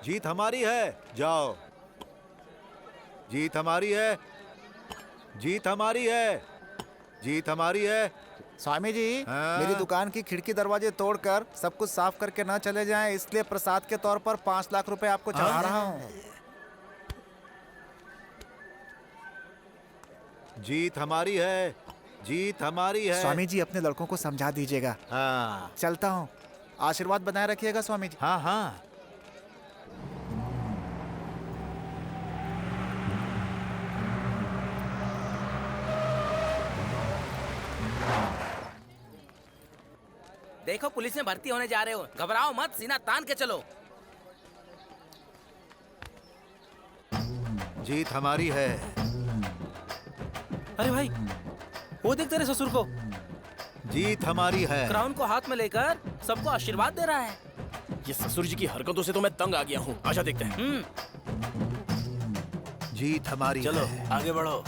जीत हमारी है, जाओ। जीत हमारी है, जीत हमारी है, जीत हमारी है।
स्वामी जी, मेरी दुकान की खिड़की दरवाजे तोड़कर सब कुछ साफ करके ना चले जाएं, इसलिए प्रसाद के तौर पर 5 लाख रुपए आपको चढ़ा रहा हूँ।
जीत हमारी है, जीत हमारी है।
स्वामी जी, अपने लड़कों को समझा दीजिएगा।
हाँ,
चलता हूँ। आशीर्वाद बनाए रखिएगा स्वामी जी।
हाँ हाँ।
देखो, पुलिस में भर्ती होने जा रहे हो, घबराओ मत, सीना तान के चलो।
जीत हमारी है।
अरे भाई, वो देख तेरे ससुर को।
जीत हमारी है।
क्राउन को हाथ में लेकर सबको आशीर्वाद दे रहा है।
ये ससुर जी की हरकतों से तो मैं तंग आ गया हूँ। आजा देखते हैं।
जीत हमारी
चलो
है।
आगे बढ़ो।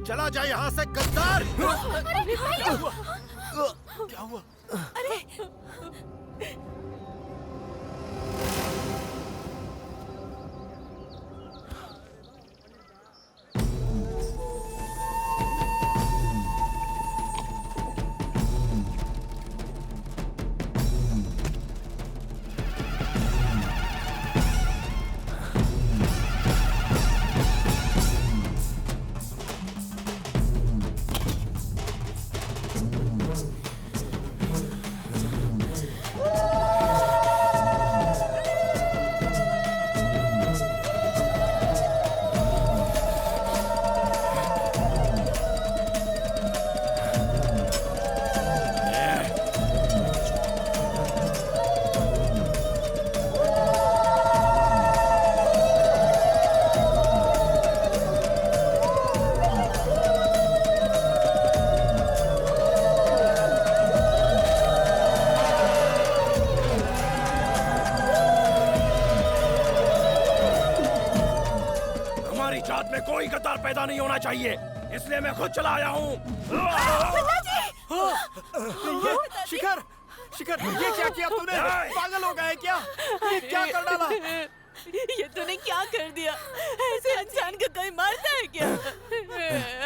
चला जा यहाँ से गद्दार।
क्या हुआ? अरे
कोई गद्दार पैदा नहीं होना चाहिए, इसलिए मैं खुद चला आया हूँ।
शिखर, शिखर, ये क्या किया तूने? पागल हो गए क्या? ये क्या कर डाला?
ये तूने क्या कर दिया? ऐसे इंसान को कोई मारता है क्या?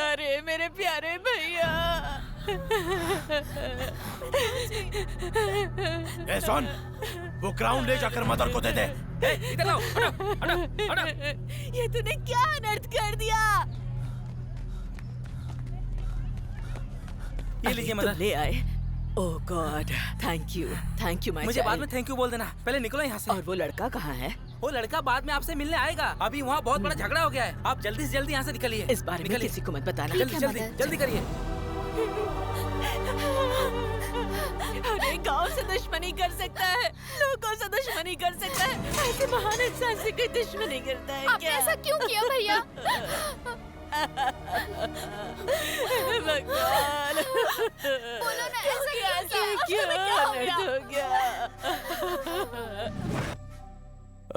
अरे मेरे प्यारे भैया।
ए सुन, वो क्राउन ले जाकर मदर को दे दे।
इधर आओ, हटो, हटो, हटो।
ये तूने क्या अनर्थ कर दिया?
ये लीजिए मदर।
ले आए। ओह गॉड, थैंक यू माय।
मुझे बाद में थैंक यू बोल देना, पहले निकलो यहाँ से।
और वो लड़का कहाँ है?
वो लड़का बाद में आपसे मिलने आएगा, अभी वहाँ बहुत बड़ा झगड़ा हो गया है। आप जल्दी से जल्दी यहाँ से निकलिए।
इस बारे में किसी को मत बताना।
जल्दी जल्दी जल्दी करिए।
अरे गांव से दुश्मनी कर सकता है, लोगों से दुश्मनी कर सकता है, ऐसे महान इंसान से कोई दुश्मनी करता है
आपने
क्या?
ऐसा क्यों किया भैया?
भगवान,
बोलो ना, ऐसा
क्या हो गया?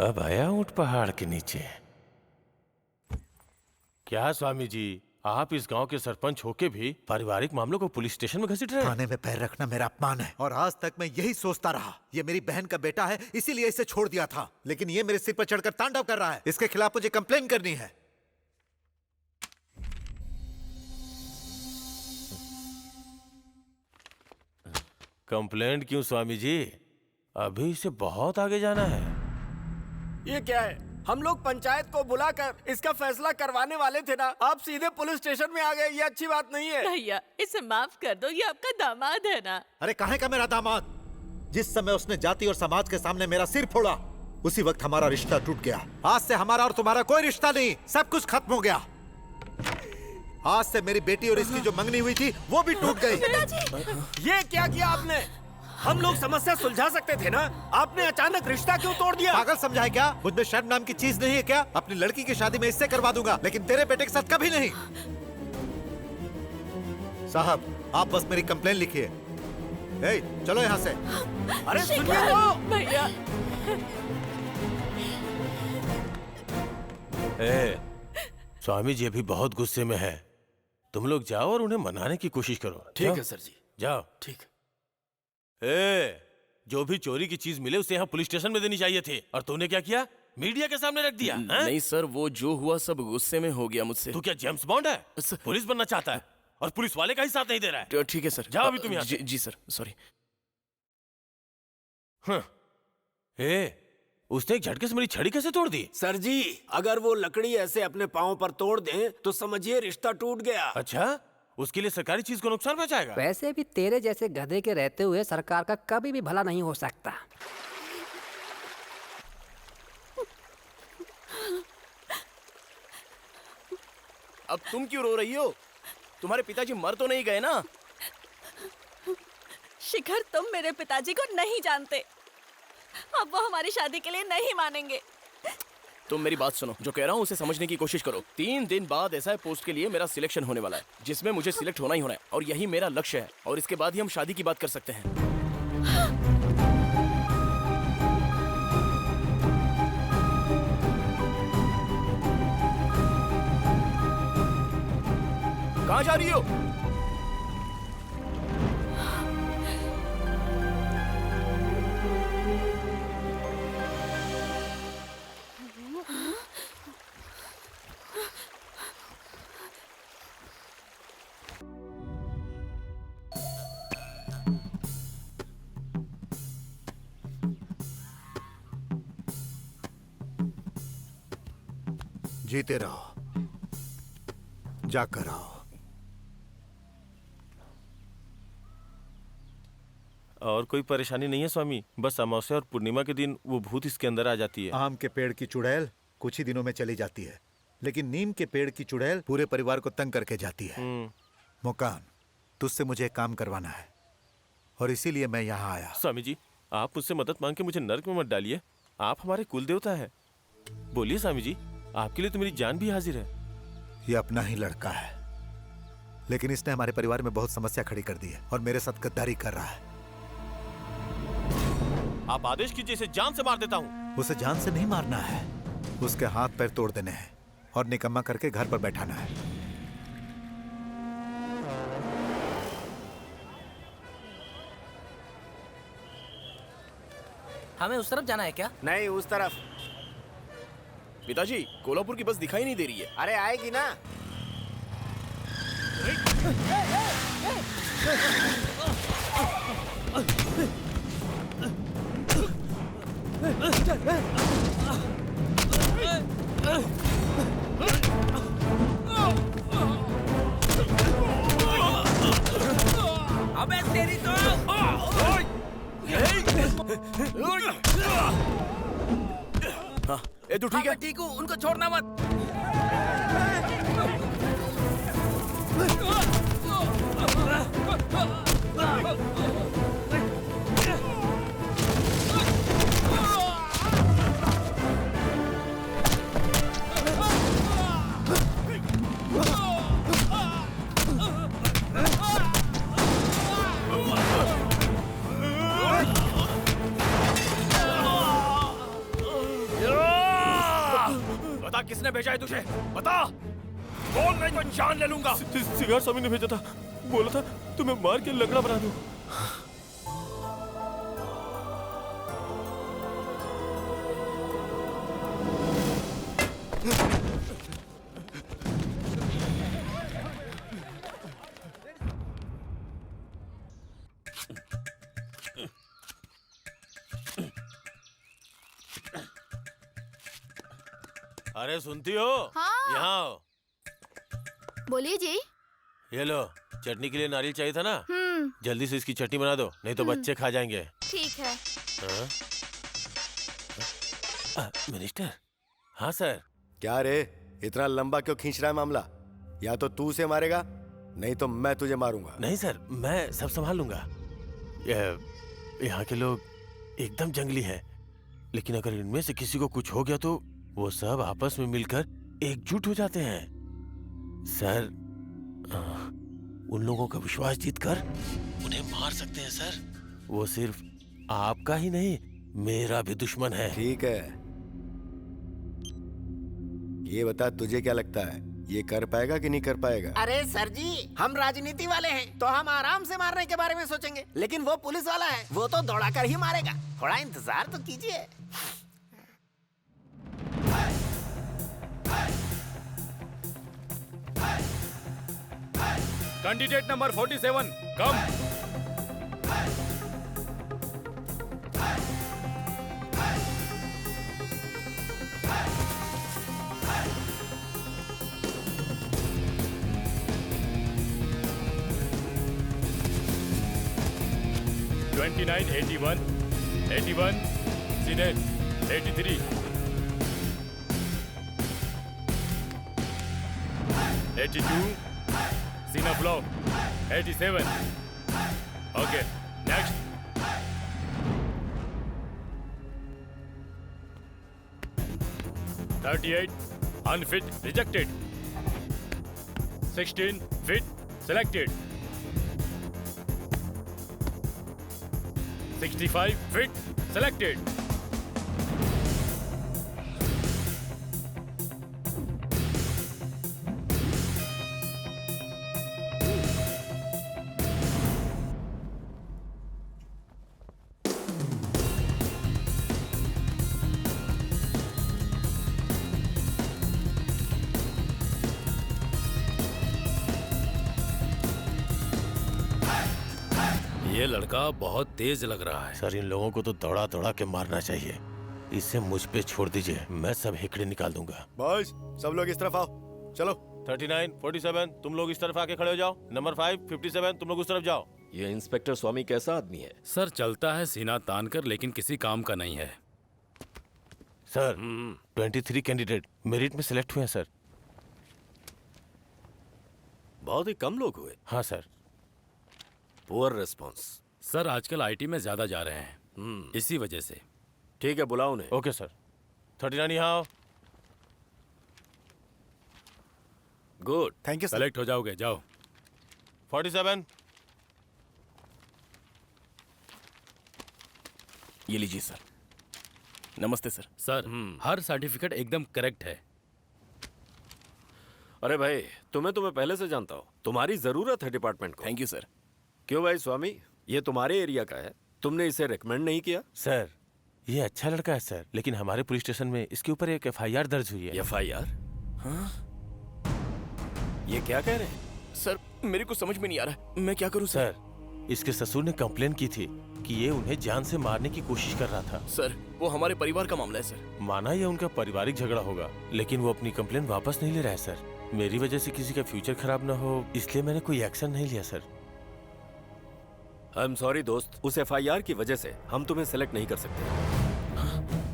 अब आया ऊंट पहाड़ के नीचे। क्या स्वामी जी, आप इस गांव के सरपंच होके भी पारिवारिक मामलों को पुलिस स्टेशन में घसीट रहे हैं?
थाने में पैर रखना मेरा अपमान है और आज तक मैं यही सोचता रहा। ये मेरी बहन का बेटा है, इसीलिए इसे छोड़ दिया था, लेकिन ये मेरे सिर पर चढ़कर तांडव कर रहा है। इसके खिलाफ मुझे कंप्लेन करनी है।
कंप्लेंट क्यों स्वामी जी? अभी इसे बहुत आगे जाना है।
ये क्या है? हम लोग पंचायत को बुलाकर इसका फैसला करवाने वाले थे ना, आप सीधे पुलिस स्टेशन में आ गए। ये अच्छी बात नहीं है।
भैया इसे माफ कर दो, ये आपका दामाद है ना।
अरे कहाँ का मेरा दामाद? जिस समय उसने जाति और समाज के सामने मेरा सिर फोड़ा, उसी वक्त हमारा रिश्ता टूट गया। आज से हमारा और तुम्हारा कोई रिश्ता नहीं, सब कुछ खत्म हो गया। आज से मेरी बेटी और इसकी जो मंगनी हुई थी वो भी टूट गई।
ये क्या किया आपने? हम लोग समस्या सुलझा सकते थे ना, आपने अचानक रिश्ता क्यों तोड़ दिया?
पागल समझा है क्या? मुझ में शर्म नाम की चीज नहीं है क्या? अपनी लड़की की शादी में इससे करवा दूंगा, लेकिन तेरे बेटे के साथ कभी नहीं। साहब आप बस मेरी कंप्लेन लिखिए। ए, चलो यहाँ से।
अरे सुनिए तो
भैया।
स्वामी जी अभी बहुत गुस्से में है, तुम लोग जाओ और उन्हें मनाने की कोशिश करो।
ठीक है सर जी।
जाओ।
ठीक।
जो भी चोरी की चीज मिले उसे यहाँ पुलिस स्टेशन में देनी चाहिए थी, और तूने क्या किया? मीडिया के सामने रख दिया।
नहीं सर, वो जो हुआ सब गुस्से में हो गया मुझसे।
तू क्या जेम्स बॉन्ड है? पुलिस बनना चाहता है और पुलिस वाले का ही साथ नहीं दे रहा है।
ठीक है सर।
जाओ अभी तुम यहाँ से।
जी सर, सॉरी।
उसने एक झटके से मेरी छड़ी कैसे तोड़ दी?
सर जी, अगर वो लकड़ी ऐसे अपने पाँव पर तोड़ दें तो समझिए रिश्ता टूट गया।
अच्छा, उसके लिए सरकारी चीज को नुकसान पहुंचाएगा?
वैसे भी तेरे जैसे गधे के रहते हुए सरकार का कभी भी भला नहीं हो सकता।
अब तुम क्यों रो रही हो? तुम्हारे पिताजी मर तो नहीं गए ना?
शिखर, तुम मेरे पिताजी को नहीं जानते। अब वो हमारी शादी के लिए नहीं मानेंगे।
तुम मेरी बात सुनो, जो कह रहा हूँ उसे समझने की कोशिश करो। 3 दिन बाद एसआई पोस्ट के लिए मेरा सिलेक्शन होने वाला है, जिसमें मुझे सिलेक्ट होना ही होना है, और यही मेरा लक्ष्य है। और इसके बाद ही हम शादी की बात कर सकते हैं। कहाँ जा रही हो?
जीते रहो, जाकर आओ।
और कोई परेशानी नहीं है स्वामी, बस अमावस्या और पूर्णिमा के दिन वो भूत इसके अंदर आ जाती है।
आम के पेड़ की चुड़ैल कुछ ही दिनों में चली जाती है, लेकिन नीम के पेड़ की चुड़ैल पूरे परिवार को तंग करके जाती है। मुकान, तुझसे मुझे एक काम करवाना है और इसीलिए मैं यहाँ आया।
स्वामी जी, आप मुझसे मदद मांग के मुझे नर्क में मत डालिए। आप हमारे कुल देवता है। बोलिए स्वामी जी, आपके लिए तो मेरी जान भी हाजिर है।
ये अपना ही लड़का है, लेकिन इसने हमारे परिवार में बहुत समस्या खड़ी कर दी है और मेरे साथ गद्दारी कर रहा है।
आप आदेश कीजिए, इसे जान से मार देता हूँ।
उसे जान से नहीं मारना है, उसके हाथ पैर तोड़ देने हैं और निकम्मा करके घर पर बैठाना है।
हमें उस तरफ जाना है क्या?
नहीं, उस तरफ।
पिताजी, कोल्हापुर की बस दिखाई नहीं दे रही है।
अरे आएगी ना।
अबे तेरी तो
हाँ, ए तू ठीक है?
ठीक हूँ, उनको छोड़ना मत।
बता किसने भेजा है तुझे? बता, बोल नहीं तो जान ले लूंगा।
सिगार स्वामी ने भेजा था, बोला था तुम्हें मार के लंगड़ा बना दूं। अरे सुनती हो?
हाँ।
यहाँ आओ।
बोलिए जी।
ये लो, चटनी के लिए नारियल चाहिए था ना? जल्दी से इसकी चटनी बना दो, नहीं तो बच्चे खा जाएंगे।
ठीक है।
मिनिस्टर। हाँ सर।
क्या रे, इतना लंबा क्यों खींच रहा है मामला? या तो तू उसे मारेगा, नहीं तो मैं तुझे मारूंगा।
नहीं सर, मैं सब संभाल लूंगा। यहाँ के लोग एकदम जंगली हैं, लेकिन अगर इनमें से किसी को कुछ हो गया तो वो सब आपस में मिलकर एकजुट हो जाते हैं। सर, उन लोगों का विश्वास जीतकर उन्हें मार सकते हैं सर। वो सिर्फ आपका ही नहीं, मेरा भी दुश्मन है।
ठीक है, ये बता तुझे क्या लगता है, ये कर पाएगा कि नहीं कर पाएगा?
अरे सर जी, हम राजनीति वाले हैं तो हम आराम से मारने के बारे में सोचेंगे, लेकिन वो पुलिस वाला है, वो तो दौड़ा कर ही मारेगा। थोड़ा इंतजार तो कीजिए।
कैंडिडेट नंबर 47, कम। (29, 81, 81, Sinet, 83, 82, Sinaflow, 87. Okay, next. (38) unfit, rejected. 16 fit, selected. 65 fit, selected. ये लड़का बहुत तेज लग रहा है।
सर इन लोगों को तो दौड़ा दौड़ा के मारना चाहिए। इसे मुझ पे छोड़ दीजिए, मैं सब हेकड़े निकाल दूंगा।
बॉयज सब लोग इस तरफ आओ, चलो।
39, 47 तुम लोग इस तरफ आके खड़े हो जाओ। नंबर 5, 57 तुम लोग उस तरफ जाओ।
ये इंस्पेक्टर स्वामी कैसा आदमी है?
सर चलता है सीना तान कर, लेकिन किसी काम का नहीं है।
सर 23 कैंडिडेट मेरिट में सिलेक्ट हुए हैं सर।
बहुत ही कम लोग हुए।
हाँ सर।
Poor response.
सर आजकल आईटी में ज्यादा जा रहे हैं, इसी वजह से।
ठीक है, बुलाओ उन्हें।
Okay sir. 39 यहाँ आओ।
Good,
thank you.
सेलेक्ट हो जाओगे, जाओ।
47
ये लीजिए सर। नमस्ते सर।
सर हर सर्टिफिकेट एकदम करेक्ट है।
अरे भाई, तुम्हें पहले से जानता हूँ। तुम्हारी जरूरत है डिपार्टमेंट को।
Thank you sir.
क्यों भाई स्वामी, ये तुम्हारे एरिया का है, तुमने इसे रिकमेंड नहीं किया?
सर ये अच्छा लड़का है सर, लेकिन हमारे पुलिस स्टेशन में इसके ऊपर एक FIR दर्ज हुई है।
FIR? हाँ? ये क्या कह रहे हैं?
सर मेरे को समझ में नहीं आ रहा, मैं क्या करूं
सर? इसके ससुर ने कंप्लेन की थी कि ये उन्हें जान से मारने की कोशिश कर रहा था।
सर वो हमारे परिवार का मामला है सर।
माना ये उनका पारिवारिक झगड़ा होगा, लेकिन वो अपनी कंप्लेन वापस नहीं ले रहा है सर। मेरी वजह से किसी का फ्यूचर खराब ना हो, इसलिए मैंने कोई एक्शन नहीं लिया सर।
आई एम सॉरी दोस्त, उस FIR की वजह से हम तुम्हें सिलेक्ट नहीं कर सकते।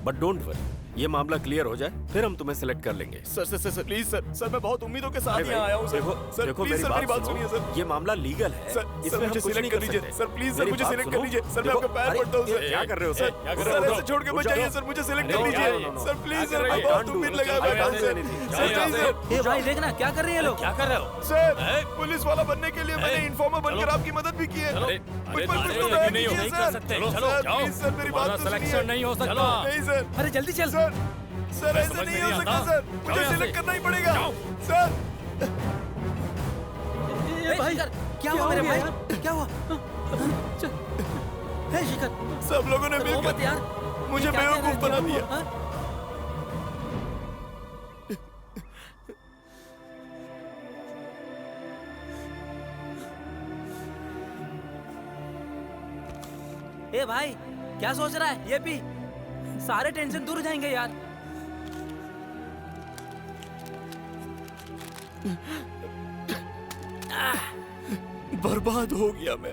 बट डोंट वरी, ये मामला क्लियर हो जाए फिर हम तुम्हें सिलेक्ट कर लेंगे।
सर प्लीज सर मैं बहुत उम्मीदों के साथ यहाँ आया हूँ सर।
देखो मेरी बात सुनिए सर, ये मामला लीगल है। इसमें हम कुछ नहीं कर सकते।
सर प्लीज सर मुझे सिलेक्ट कर लीजिए सर, मैं आपके पैर पड़ता हूँ सर।
क्या कर रहे हो सर?
सर ऐसे छोड़ के मत जाइए सर, मुझे सिलेक्ट कर लीजिए सर प्लीज सर, मैं बहुत उम्मीद लगा बैठा हूँ सर।
ए भाई देखना क्या कर रहे हैं लोग।
क्या कर रहे हो
सर? पुलिस वाला बनने के लिए मैंने इन्फॉर्मर बनकर आपकी मदद भी की है। मुझ पर कुछ तो दया कीजिए सर। प्लीज सर मेरी बात तो
सिलेक्शन नहीं हो सकता।
नहीं सर।
अरे जल्दी चल
सर ऐसे नहीं हो सकता सर, मुझे सिलेक्ट करना ही पड़ेगा सर।
भाई क्या हुआ मेरे भाई, क्या हुआ? हे शिखर,
सब लोगों ने मिलकर
यार
मुझे बेवकूफ बना दिया।
ए भाई क्या सोच रहा है? ये भी सारे टेंशन दूर हो जाएंगे यार।
बर्बाद हो गया मैं।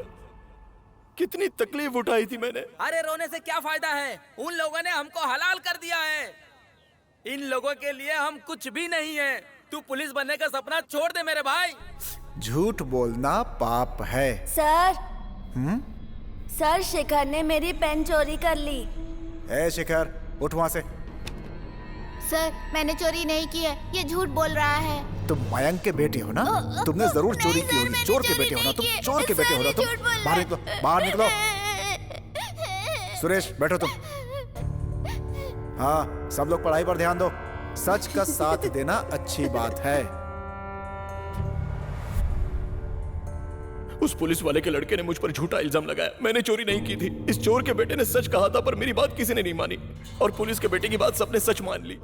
कितनी तकलीफ उठाई थी मैंने।
अरे रोने से क्या फायदा है, उन लोगों ने हमको हलाल कर दिया है। इन लोगों के लिए हम कुछ भी नहीं है। तू पुलिस बनने का सपना छोड़ दे मेरे भाई।
झूठ बोलना पाप है।
सर सर शिखर ने मेरी पेन चोरी कर ली।
ए शिखर उठ वहां से।
सर मैंने चोरी नहीं की है, ये झूठ बोल रहा है।
तुम मयंक के बेटे हो ना? तुमने जरूर चोरी की होगी। चोर के बेटे हो ना तुम, चोर के बेटे हो ना तुम। बाहर निकलो, बाहर निकलो। सुरेश बैठो तुम। हाँ सब लोग पढ़ाई पर ध्यान दो। सच का साथ देना अच्छी बात है।
उस पुलिस वाले के लड़के ने मुझ पर झूठा इल्जाम लगाया। मैंने चोरी नहीं की थी। इस चोर के बेटे ने सच कहा था, पर मेरी बात किसी ने नहीं मानी और पुलिस के बेटे की बात सबने सच मान ली।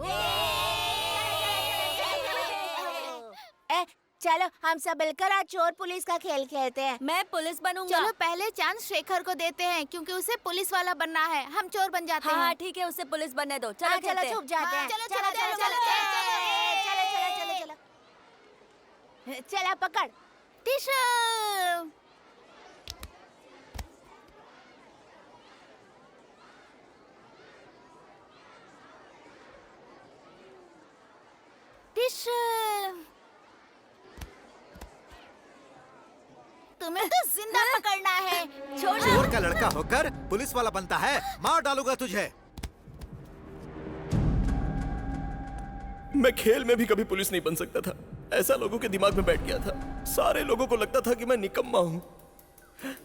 चलो हम सब मिलकर आज चोर पुलिस का खेल खेलते हैं।
मैं पुलिस बनूंगा।
चलो पहले चांस शेखर को देते हैं, क्योंकि उसे पुलिस वाला बनना है। हम चोर बन जाते हैं।
हाँ ठीक है, उसे पुलिस बनने दो। चलो
चलो छुप जाते हैं। चलो चलो चलो चलो चलो चलो चलो चला पकड़ टिशू। टिशू तुम्हें तो जिंदा पकड़ना है। छोड़।
चोर का लड़का होकर पुलिस वाला बनता है, मार डालूंगा तुझे।
मैं खेल में भी कभी पुलिस नहीं बन सकता था, ऐसा लोगों के दिमाग में बैठ गया था। सारे लोगों को लगता था कि मैं निकम्मा हूँ।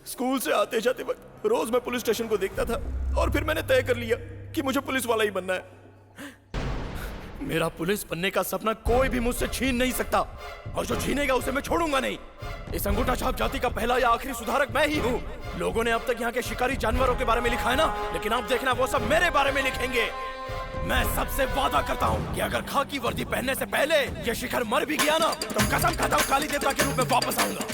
स्कूल से आते जाते वक्त रोज मैं पुलिस स्टेशन को देखता था और फिर मैंने तय कर लिया कि मुझे पुलिस वाला ही बनना है। मेरा पुलिस बनने का सपना कोई भी मुझसे छीन नहीं सकता, और जो छीनेगा उसे मैं छोड़ूंगा नहीं। इस अंगूठा छाप जाति का पहला या आखिरी सुधारक मैं ही हूँ। लोगों ने अब तक यहाँ के शिकारी जानवरों के बारे में लिखा है ना, लेकिन आप देखना वो सब मेरे बारे में लिखेंगे। मैं सबसे वादा करता हूँ कि अगर खाकी वर्दी पहनने से पहले ये शिखर मर भी गया ना, तो कसम खाता हूँ काली देवता के रूप में वापस आऊंगा।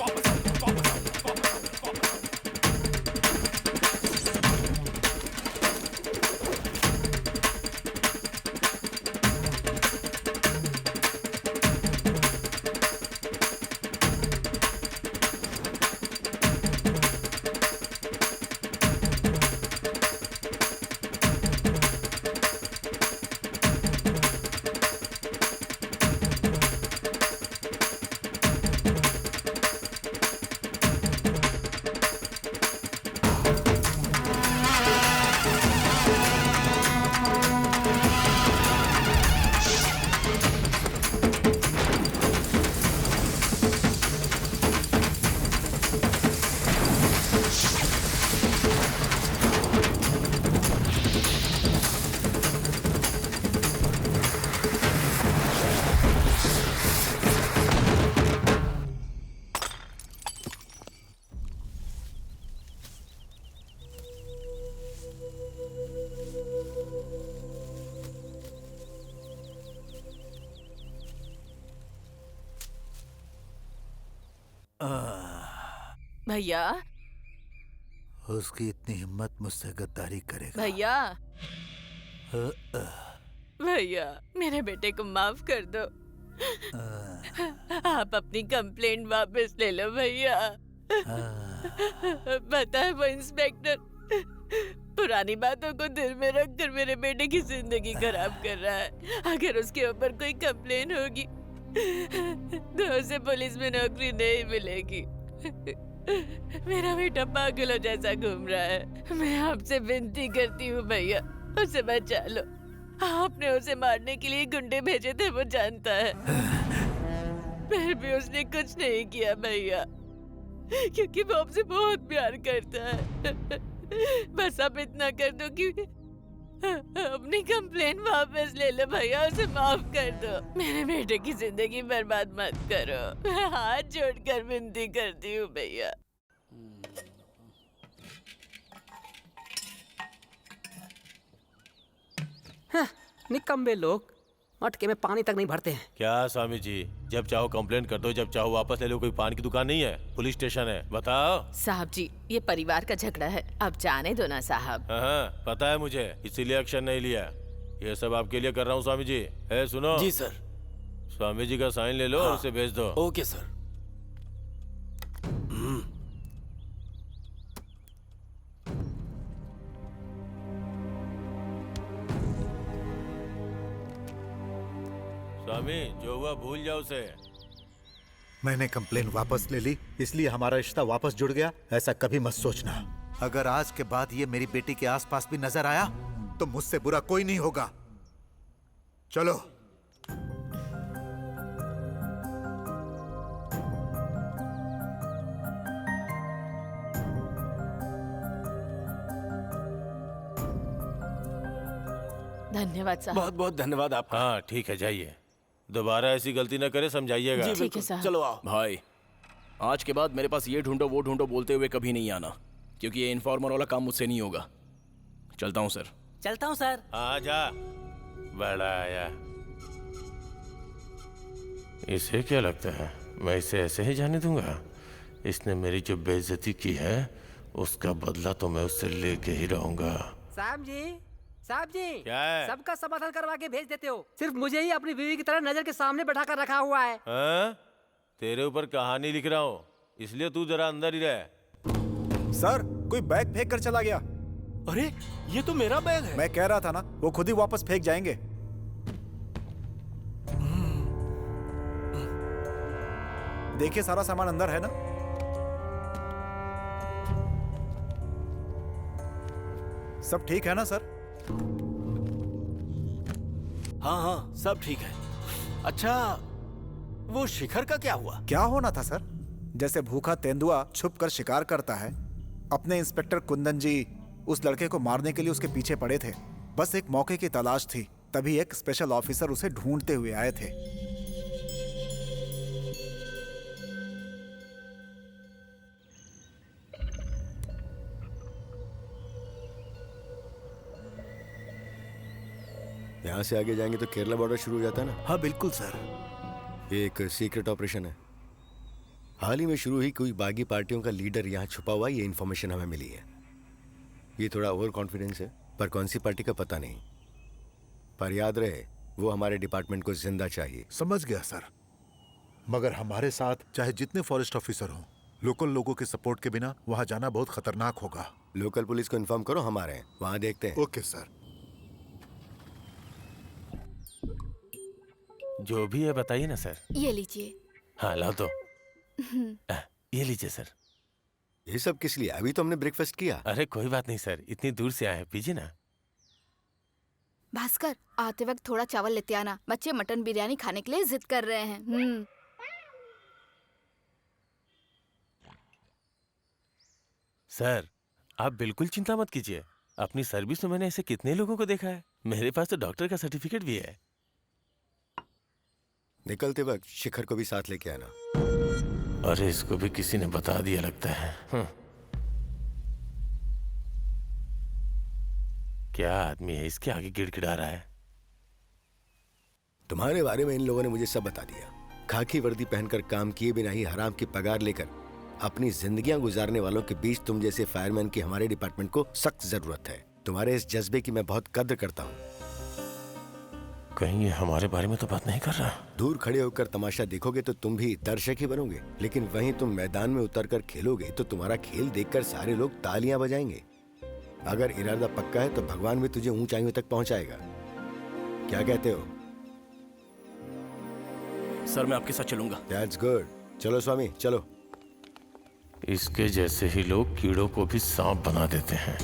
भैया
उसकी इतनी हिम्मत मुझसे गद्दारी करेगा।
भैया भैया मेरे बेटे को माफ कर दो। आप अपनी कंप्लेंट वापस ले लो भैया। पता है वो इंस्पेक्टर पुरानी बातों को दिल में रखकर मेरे बेटे की जिंदगी खराब कर रहा है। अगर उसके ऊपर कोई कंप्लेन होगी तो उसे पुलिस में नौकरी नहीं मिलेगी। मेरा बेटा पागलों जैसा घूम रहा है। मैं आपसे विनती करती हूँ भैया उसे बचा लो। आपने उसे मारने के लिए गुंडे भेजे थे वो जानता है, फिर भी उसने कुछ नहीं किया भैया, क्योंकि वो आपसे बहुत प्यार करता है। बस आप इतना कर दो कि अपनी कंप्लेन वापस ले लो भैया, उसे माफ कर दो। मेरे बेटे की जिंदगी बर्बाद मत करो। मैं हाथ जोड़कर विनती करती हूँ भैया।
निकम्मे लोग मटके में पानी तक नहीं भरते हैं।
क्या स्वामी जी, जब चाहो कंप्लेन कर दो, जब चाहो वापस ले लो। कोई पान की दुकान नहीं है, पुलिस स्टेशन है। बताओ
साहब जी ये परिवार का झगड़ा है, अब जाने दो ना साहब।
हाँ, पता है मुझे, इसीलिए एक्शन नहीं लिया। ये सब आपके लिए कर रहा हूँ स्वामी जी। है सुनो।
जी सर।
स्वामी जी का साइन ले लो और उसे भेज दो।
Okay sir.
स्वामी जो हुआ भूल जाओ उसे।
मैंने कंप्लेन वापस ले ली, इसलिए हमारा रिश्ता वापस जुड़ गया। ऐसा कभी मत सोचना। अगर आज के बाद ये मेरी बेटी के आसपास भी नजर आया तो मुझसे बुरा कोई नहीं होगा। चलो।
धन्यवाद साहब।
बहुत बहुत धन्यवाद आपका।
हाँ ठीक है, जाइए। दोबारा ऐसी गलती न करे, समझाइएगा।
जी ठीक है साहब।
चलो आओ।
भाई आज के बाद मेरे पास ये ढूंढो वो ढूंढो बोलते हुए कभी नहीं आना, क्योंकि ये इन्फॉर्मर वाला काम मुझसे नहीं होगा। चलता हूँ सर।
चलता हूँ सर।
आ जा। बड़ा आया। इसे क्या लगता है मैं इसे ऐसे ही जाने दूंगा? इसने मेरी जो बेइज्जती की है उसका बदला तो मैं उससे लेके ही रहूंगा।
साहब जी
क्या है?
सबका समाधान करवा के भेज देते हो, सिर्फ मुझे ही अपनी बीवी की तरह नजर के सामने बैठा कर रखा हुआ है।
हाँ? तेरे ऊपर कहानी लिख रहा हूँ, इसलिए तू जरा अंदर ही रह।
सर कोई बैग फेंक कर चला गया।
अरे ये तो मेरा बैग है।
मैं कह रहा था ना, वो खुद ही वापस फेंक जाएंगे। देखिए सारा सामान अंदर है ना। सब ठीक है ना सर?
हाँ हाँ सब ठीक है। अच्छा वो शिखर का क्या हुआ?
क्या होना था सर? जैसे भूखा तेंदुआ छुप कर शिकार करता है, अपने इंस्पेक्टर कुंदन जी उस लड़के को मारने के लिए उसके पीछे पड़े थे। बस एक मौके की तलाश थी, तभी एक स्पेशल ऑफिसर उसे ढूंढते हुए आए थे।
यहाँ से आगे जाएंगे तो केरला बॉर्डर शुरू हो जाता है ना?
हाँ बिल्कुल सर।
ये एक सीक्रेट ऑपरेशन है। हाल ही में शुरू हुई कोई बागी पार्टियों का लीडर यहाँ छुपा हुआ, ये इन्फॉर्मेशन हमें मिली है। ये थोड़ा ओवर कॉन्फिडेंस है, पर कौन सी पार्टी का पता नहीं। पर याद रहे वो हमारे डिपार्टमेंट को जिंदा चाहिए।
समझ गया सर, मगर हमारे साथ चाहे जितने फॉरेस्ट ऑफिसर हों, लोकल लोगों के सपोर्ट के बिना वहाँ जाना बहुत खतरनाक होगा।
लोकल पुलिस को इन्फॉर्म करो, हमारे हैं, वहाँ देखते हैं।
Okay sir.
जो भी है बताइए ना सर।
ये लीजिए।
हाँ लाओ तो। ये लीजिए सर।
ये सब किस लिए? अभी तो हमने ब्रेकफास्ट किया।
अरे कोई बात नहीं सर, इतनी दूर से आए, पीजिए ना।
भास्कर आते वक्त थोड़ा चावल लेते आना, बच्चे मटन बिरयानी खाने के लिए जिद कर रहे हैं।
सर आप बिल्कुल चिंता मत कीजिए, अपनी सर्विस में मैंने ऐसे कितने लोगों को देखा है। मेरे पास तो डॉक्टर का सर्टिफिकेट भी है।
निकलते वक्त शिखर को भी साथ लेके आना।
अरे इसको भी किसी ने बता दिया लगता है। क्या आदमी है, इसके आगे गिड़गिड़ा रहा है।
तुम्हारे बारे में इन लोगों ने मुझे सब बता दिया। खाकी वर्दी पहनकर काम किए बिना ही हराम की पगार लेकर अपनी जिंदगियां गुजारने वालों के बीच तुम जैसे फायरमैन की हमारे डिपार्टमेंट को सख्त जरूरत है। तुम्हारे इस जज्बे की मैं बहुत कद्र करता हूँ।
कहीं ये हमारे बारे में तो बात नहीं कर रहा?
दूर खड़े होकर तमाशा देखोगे तो तुम भी दर्शक ही बनोगे, लेकिन वहीं तुम मैदान में उतरकर खेलोगे तो तुम्हारा खेल देखकर सारे लोग तालियां बजाएंगे। अगर इरादा पक्का है तो भगवान भी तुझे ऊंचाइयों तक पहुंचाएगा। क्या कहते हो?
सर मैं आपके साथ चलूंगा।
That's good। चलो स्वामी चलो।
इसके जैसे ही लोग कीड़ों को भी सांप बना देते हैं।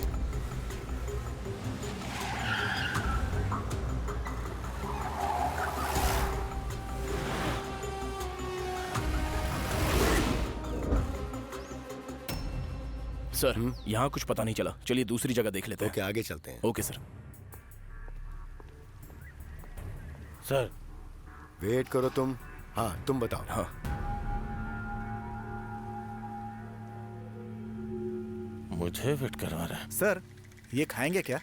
सर यहाँ कुछ पता नहीं चला, चलिए दूसरी जगह देख लेते हैं।
ओके आगे चलते हैं।
Okay sir.
सर
वेट करो तुम। हाँ तुम बताओ।
हाँ
मुझे वेट करवा रहा है।
सर ये खाएंगे क्या?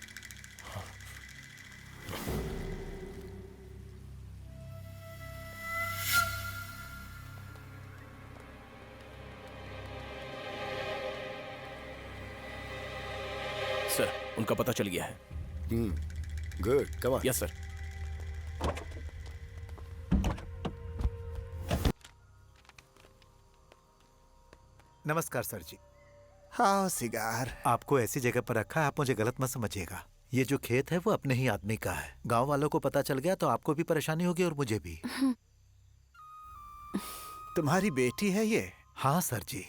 सर उनका पता चल गया है।
Good come on.
Yes sir.
नमस्कार सर जी।
हाँ सिगार।
आपको ऐसी जगह पर रखा है, आप मुझे गलत मत समझिएगा। ये जो खेत है वो अपने ही आदमी का है। गांव वालों को पता चल गया तो आपको भी परेशानी होगी और मुझे भी।
तुम्हारी बेटी है ये?
हाँ सर जी,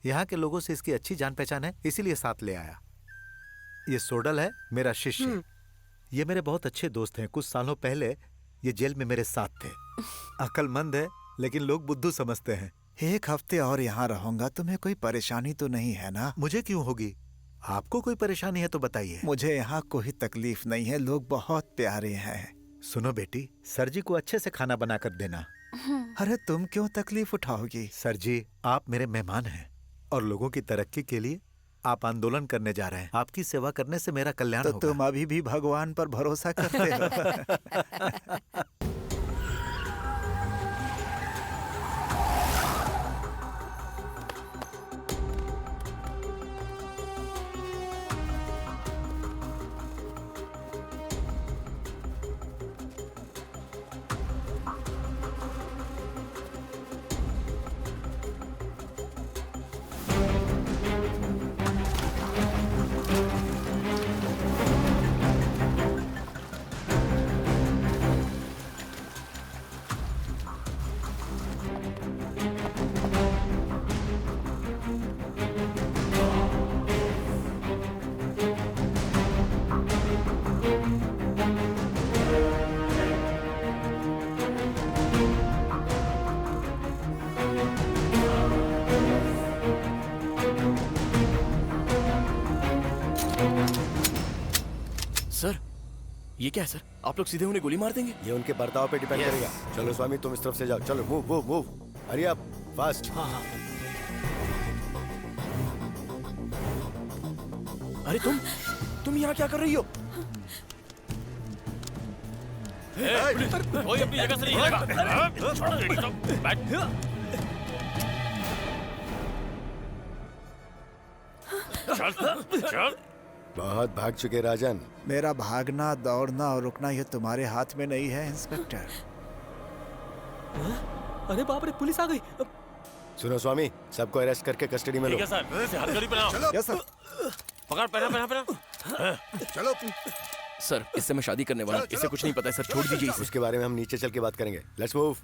यहाँ के लोगों से इसकी अच्छी जान पहचान है, इसीलिए साथ ले आया। ये सोडल है मेरा शिष्य। ये मेरे बहुत अच्छे दोस्त हैं। कुछ सालों पहले ये जेल में मेरे साथ थे। अक्लमंद है लेकिन लोग बुद्धू समझते हैं।
एक हफ्ते और यहाँ रहूंगा, तुम्हें कोई परेशानी तो नहीं है ना?
मुझे क्यों होगी? आपको कोई परेशानी है तो बताइए।
मुझे यहाँ कोई तकलीफ नहीं है, लोग बहुत प्यारे हैं।
सुनो बेटी, सर जी को अच्छे से खाना बना कर देना।
अरे तुम क्यों तकलीफ उठाओगी?
सर जी आप मेरे मेहमान हैं और लोगों की तरक्की के लिए आप आंदोलन करने जा रहे हैं। आपकी सेवा करने से मेरा कल्याण
तो
होगा।
तुम अभी भी भगवान पर भरोसा करते हो?
सर ये क्या है सर? आप लोग सीधे उन्हें गोली मार देंगे?
ये उनके बर्ताव पे डिपेंड करेगा। चलो स्वामी तुम इस तरफ से जाओ। चलो move move move. Hurry up fast.
हाँ हाँ। अरे तुम यहाँ क्या कर रही हो?
कोई अपनी जगह से नहीं हिलेगा। छोड़ो लेडी को। बैठ। चल चल।
बहुत भाग चुके राजन।
मेरा भागना दौड़ना और रुकना ये तुम्हारे हाथ में नहीं है इंस्पेक्टर।
अरे बाप रे, पुलिस आ गई।
सुनो स्वामी, सबको अरेस्ट करके कस्टडी में लो।
ठीक है सर, इसे हथकड़ी पहनाओ।
Yes sir.
पकड़, पहना।
चलो।
सर इससे मैं शादी करने वाला हूँ, इसे कुछ नहीं पता है सर, छोड़ दीजिए इसे।
उसके बारे में हम नीचे चल के बात करेंगे। Let's move.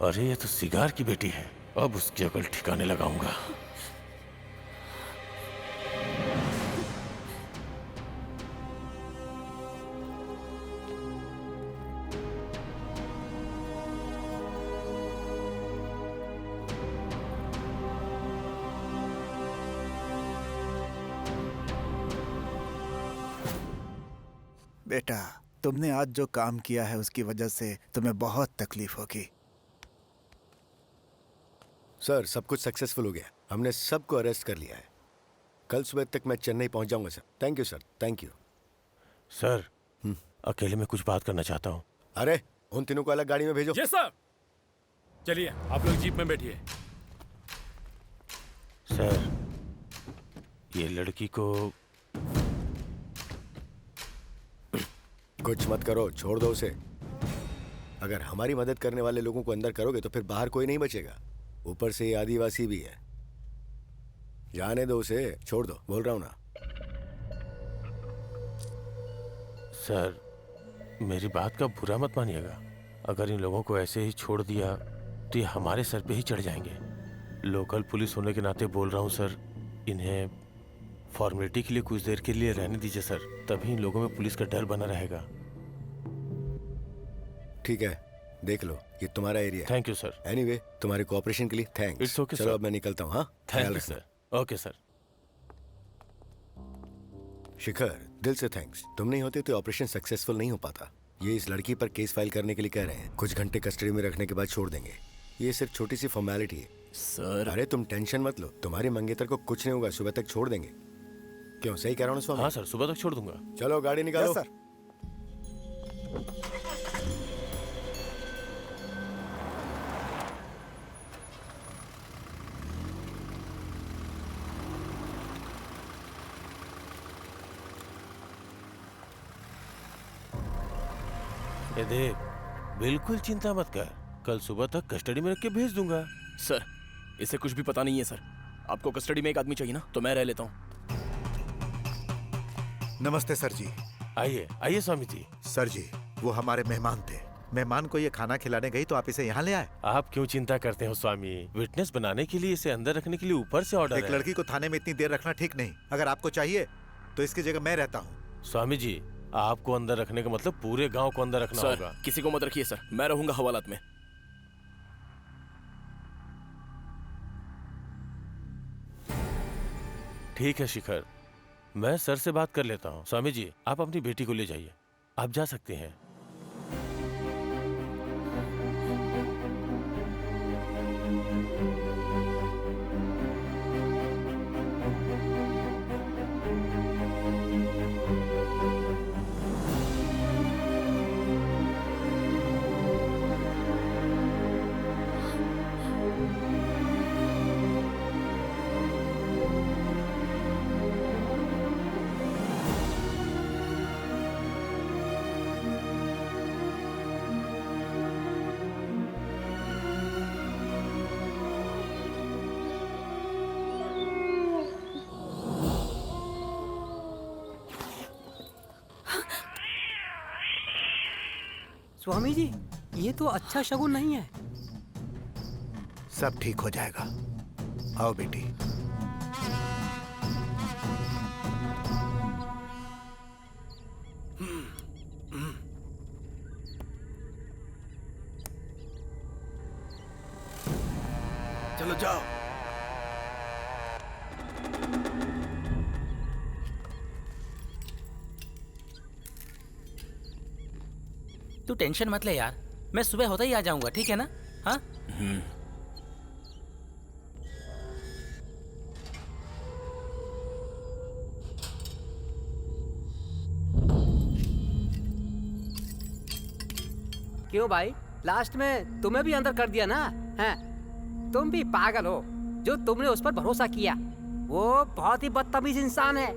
अरे ये तो सिगार की बेटी है, अब उसकी अकल ठिकाने लगाऊंगा।
बेटा तुमने आज जो काम किया है उसकी वजह से तुम्हें बहुत तकलीफ होगी।
सर सब कुछ सक्सेसफुल हो गया। हमने सबको अरेस्ट कर लिया है। कल सुबह तक मैं चेन्नई पहुंच जाऊंगा sir. Thank you sir, thank you.
Sir अकेले में कुछ बात करना चाहता हूँ।
अरे उन तीनों को अलग गाड़ी में भेजो।
Yes sir. चलिए आप लोग जीप में बैठिए।
सर, ये लड़की को
कुछ मत करो, छोड़ दो उसे। अगर हमारी मदद करने वाले लोगों को अंदर करोगे तो फिर बाहर कोई नहीं बचेगा। ऊपर से ये आदिवासी भी है। जाने दो उसे, छोड़ दो, बोल रहा हूं ना।
सर, मेरी बात का बुरा मत मानिएगा। अगर इन लोगों को ऐसे ही छोड़ दिया तो ये हमारे सर पे ही चढ़ जाएंगे। लोकल पुलिस होने के नाते बोल रहा हूँ सर, इन्हें फॉर्मेलिटी के लिए कुछ देर के लिए रहने दीजिए सर, तभी इन लोगों में पुलिस का डर बना रहेगा।
ठीक है, देख लो, ये तुम्हारा area.
Thank you sir.
Anyway, तुम्हारे कोऑपरेशन के लिए थैंक्स।
इट्स ओके
चलो
सर।
अब मैं निकलता हूँ। हाँ,
थैंक
ख्याल
यू
रखना।
सर। Okay sir.
शिखर, दिल से थैंक्स। तुम नहीं होते तो ऑपरेशन सक्सेसफुल नहीं हो पाता। ये इस लड़की पर केस फाइल करने के लिए कह रहे हैं। कुछ घंटे कस्टडी में रखने के बाद छोड़ देंगे। ये सिर्फ छोटी सी फॉर्मेलिटी है
सर।
अरे तुम टेंशन मत लो, तुम्हारे मंगेतर को कुछ नहीं होगा, सुबह तक छोड़ देंगे। क्यों, सही कह रहा हूँ स्वामी?
हाँ सर, सुबह तक छोड़ दूंगा।
चलो गाड़ी निकालो।
Yes, sir.
ये देख, बिल्कुल चिंता मत कर, कल सुबह तक कस्टडी में रख के भेज दूंगा।
सर, इसे कुछ भी पता नहीं है सर। आपको कस्टडी में एक आदमी चाहिए ना, तो मैं रह लेता हूँ।
नमस्ते सर जी।
आइए आइए स्वामी जी।
सर जी, वो हमारे मेहमान थे। मेहमान को ये खाना खिलाने गई तो आप इसे यहाँ ले आए।
आप क्यों चिंता करते हो स्वामी? विटनेस बनाने के लिए, इसे अंदर रखने के लिए ऊपर से ऑर्डर
एक
है।
लड़की को थाने में इतनी देर रखना ठीक नहीं। अगर आपको चाहिए तो इसकी जगह मैं रहता हूँ।
स्वामी जी, आपको अंदर रखने का मतलब पूरे गांव को अंदर रखना
सर,
होगा।
किसी को मत रखिए सर, मैं रहूंगा हवालात में।
ठीक है शिखर, मैं सर से बात कर लेता हूँ। स्वामी जी, आप अपनी बेटी को ले जाइए, आप जा सकते हैं।
स्वामी जी, ये तो अच्छा शगुन नहीं है।
सब ठीक हो जाएगा। आओ बेटी।
चलो जाओ।
तू टेंशन मत ले यार, मैं सुबह होता ही आ जाऊंगा, ठीक है ना? हाँ?
क्यों भाई, लास्ट में तुम्हें भी अंदर कर दिया ना? हैं? तुम भी पागल हो जो तुमने उस पर भरोसा किया। वो बहुत ही बदतमीज इंसान है।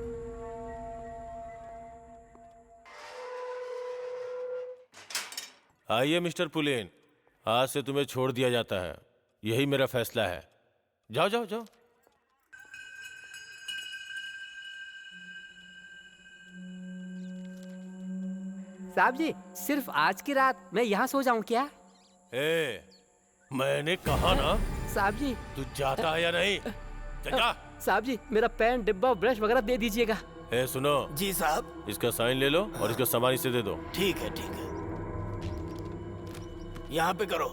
आइए मिस्टर पुलेन, आज से तुम्हें छोड़ दिया जाता है, यही मेरा फैसला है। जाओ जाओ जाओ।
साहब जी, सिर्फ आज की रात मैं यहाँ सो जाऊँ क्या?
ए, मैंने कहा ना।
साहब जी,
तू जाता है या नहीं? जा।
साहब जी, मेरा पेन, डिब्बा, ब्रश वगैरह दे दीजिएगा।
ए सुनो।
जी साहब।
इसका साइन ले लो और इसका सामान इसे दे दो।
ठीक है ठीक है, यहाँ पे करो।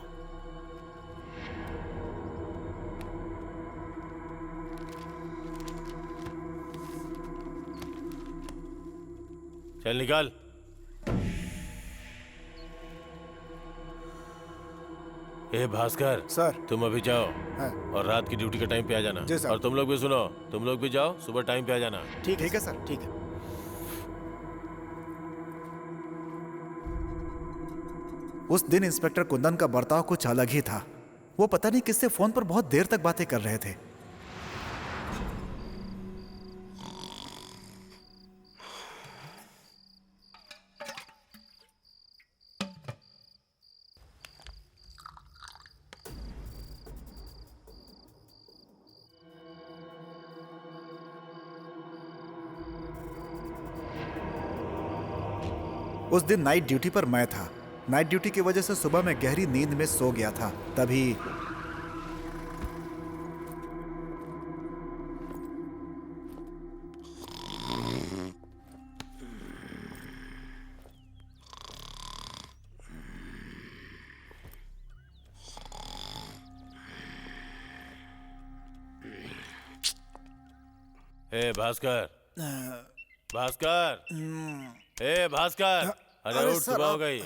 चल निकाल। ए भास्कर
सर,
तुम अभी जाओ
हाँ।
और रात की ड्यूटी के टाइम पे आ जाना।
जी सर।
और तुम लोग भी सुनो, तुम लोग भी जाओ, सुबह टाइम पे आ जाना।
ठीक है सर।
ठीक है।
उस दिन इंस्पेक्टर कुंदन का बर्ताव कुछ अलग ही था। वो पता नहीं किससे फोन पर बहुत देर तक बातें कर रहे थे। उस दिन नाइट ड्यूटी पर मैं था। नाइट ड्यूटी की वजह से सुबह मैं गहरी नींद में सो गया था। तभी
ए भास्कर, भास्कर, ए भास्कर, अरे उठ,
सर,
सुबह हो गई।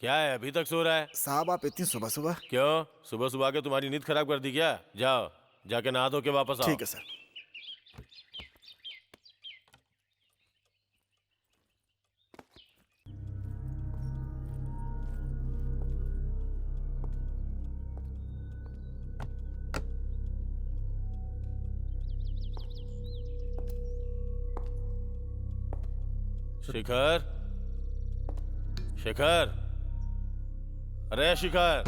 क्या है, अभी तक सो रहा है?
साहब आप इतनी सुबह सुबह?
क्यों, सुबह सुबह के तुम्हारी नींद खराब कर दी क्या? जाओ, जाके नहा धो के वापस आओ।
ठीक है सर।
शिखर, शिखर, अरे शिखर,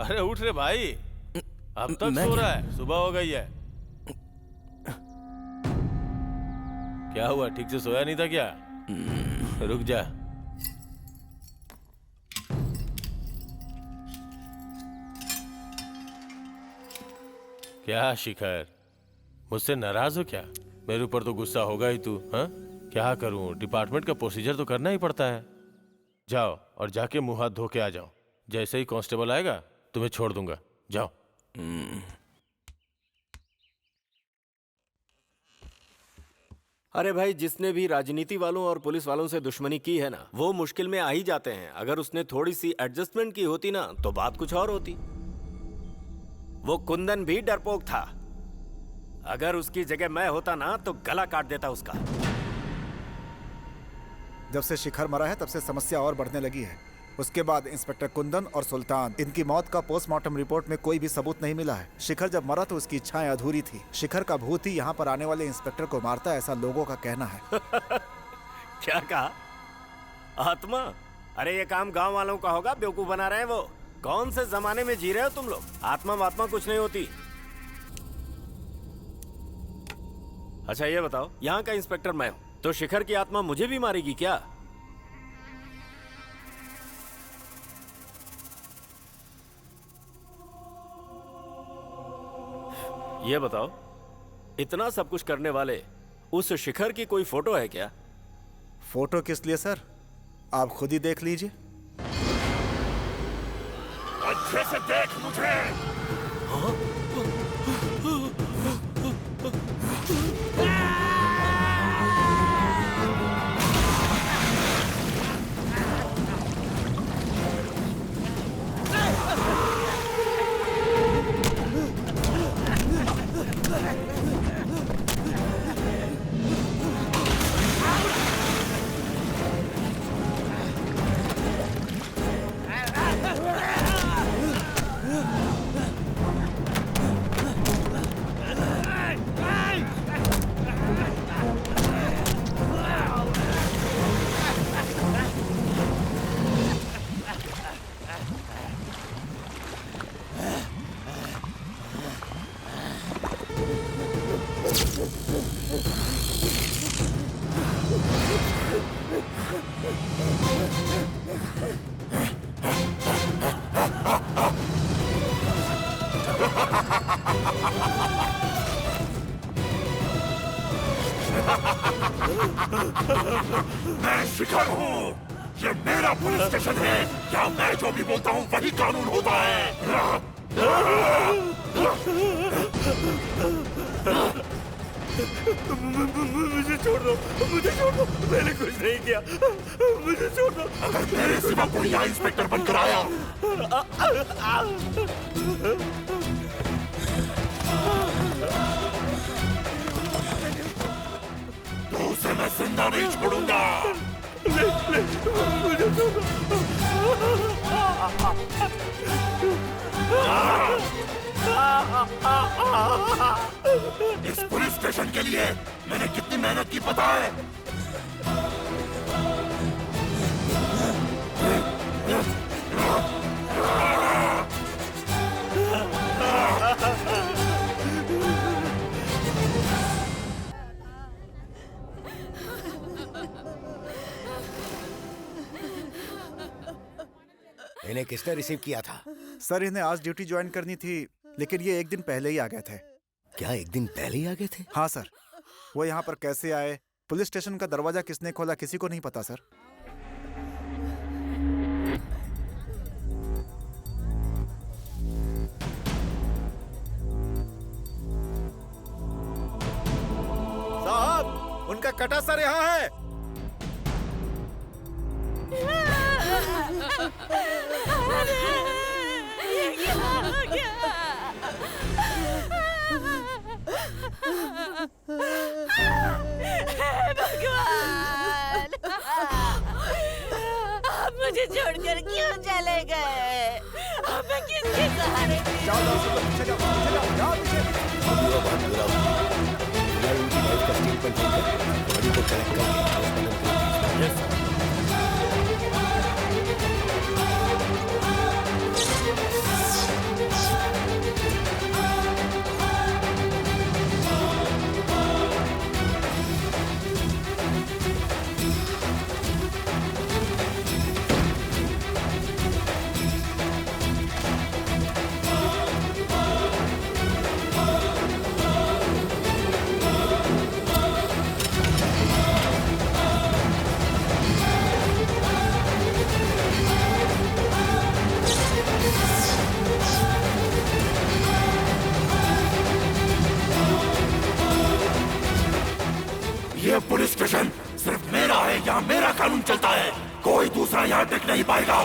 अरे उठ रे भाई, अब तक सो रहा है, सुबह हो गई है। क्या हुआ, ठीक से सोया नहीं था क्या? रुक जा। क्या शिखर, मुझसे नाराज हो क्या? मेरे ऊपर तो गुस्सा होगा ही तू। हाँ, क्या करूं, डिपार्टमेंट का प्रोसीजर तो करना ही पड़ता है। जाओ और जाके मुंह हाथ धो के आ जाओ। जैसे ही कांस्टेबल आएगा तुम्हें छोड़ दूंगा। जाओ।
अरे भाई, जिसने भी राजनीति वालों और पुलिस वालों से दुश्मनी की है ना, वो मुश्किल में आ ही जाते हैं। अगर उसने थोड़ी सी एडजस्टमेंट की होती ना, तो बात कुछ और होती। वो कुंदन भी डरपोक था। अगर उसकी जगह मैं होता ना, तो गला काट देता उसका।
जब से शिखर मरा है तब से समस्या और बढ़ने लगी है। उसके बाद इंस्पेक्टर कुंदन और सुल्तान, इनकी मौत का पोस्टमार्टम रिपोर्ट में कोई भी सबूत नहीं मिला है। शिखर जब मरा तो उसकी इच्छाएं अधूरी थी। शिखर का भूत ही यहाँ पर आने वाले इंस्पेक्टर को मारता है, ऐसा लोगों का कहना है।
क्या कहा? आत्मा? अरे ये काम गांव वालों का होगा, बेवकूफ बना रहे हैं वो। कौन से जमाने में जी रहे हो तुम लोग? आत्मा वात्मा कुछ नहीं होती। अच्छा ये बताओ, यहाँ का इंस्पेक्टर मैं हूँ, तो शिखर की आत्मा मुझे भी मारेगी क्या? ये बताओ, इतना सब कुछ करने वाले उस शिखर की कोई फोटो है क्या?
फोटो किस लिए सर? आप खुद ही देख लीजिए।
अच्छे से देख मुझे। मैं शिखर हूँ। ये मेरा पुलिस स्टेशन है। यहाँ मैं जो भी बोलता हूँ वही कानून होता है। मुझे छोड़ दो, मुझे छोड़ दो, मैंने कुछ नहीं किया, मुझे छोड़ दो। अगर मेरे सिवा कोई यहाँ इंस्पेक्टर बनकर आया तो उसे मैं जिंदा नहीं छोड़ूंगा। ले, मुझे छोड़ दो। इस पुलिस स्टेशन के लिए मैंने कितनी मेहनत की पता है?
इन्हें किसने रिसीव किया था?
सर इन्हें आज ड्यूटी ज्वाइन करनी थी, लेकिन ये एक दिन पहले ही आ गए थे।
क्या एक दिन पहले ही आ गए थे?
हाँ सर। वो यहाँ पर कैसे आए, पुलिस स्टेशन का दरवाजा किसने खोला, किसी को नहीं पता सर।
साहब, उनका कटा सर यहाँ है।
ये क्या हो गया? भगवान, आप मुझे छोड़कर क्यों चले गए? अब मैं किसके सहारे?
उनकी वाइफ का स्टेटमेंट लेकर बड़ी को कलेक्ट करके
ये पुलिस स्टेशन सिर्फ मेरा है, यहाँ मेरा कानून चलता है, कोई दूसरा यहाँ टिक नहीं पाएगा।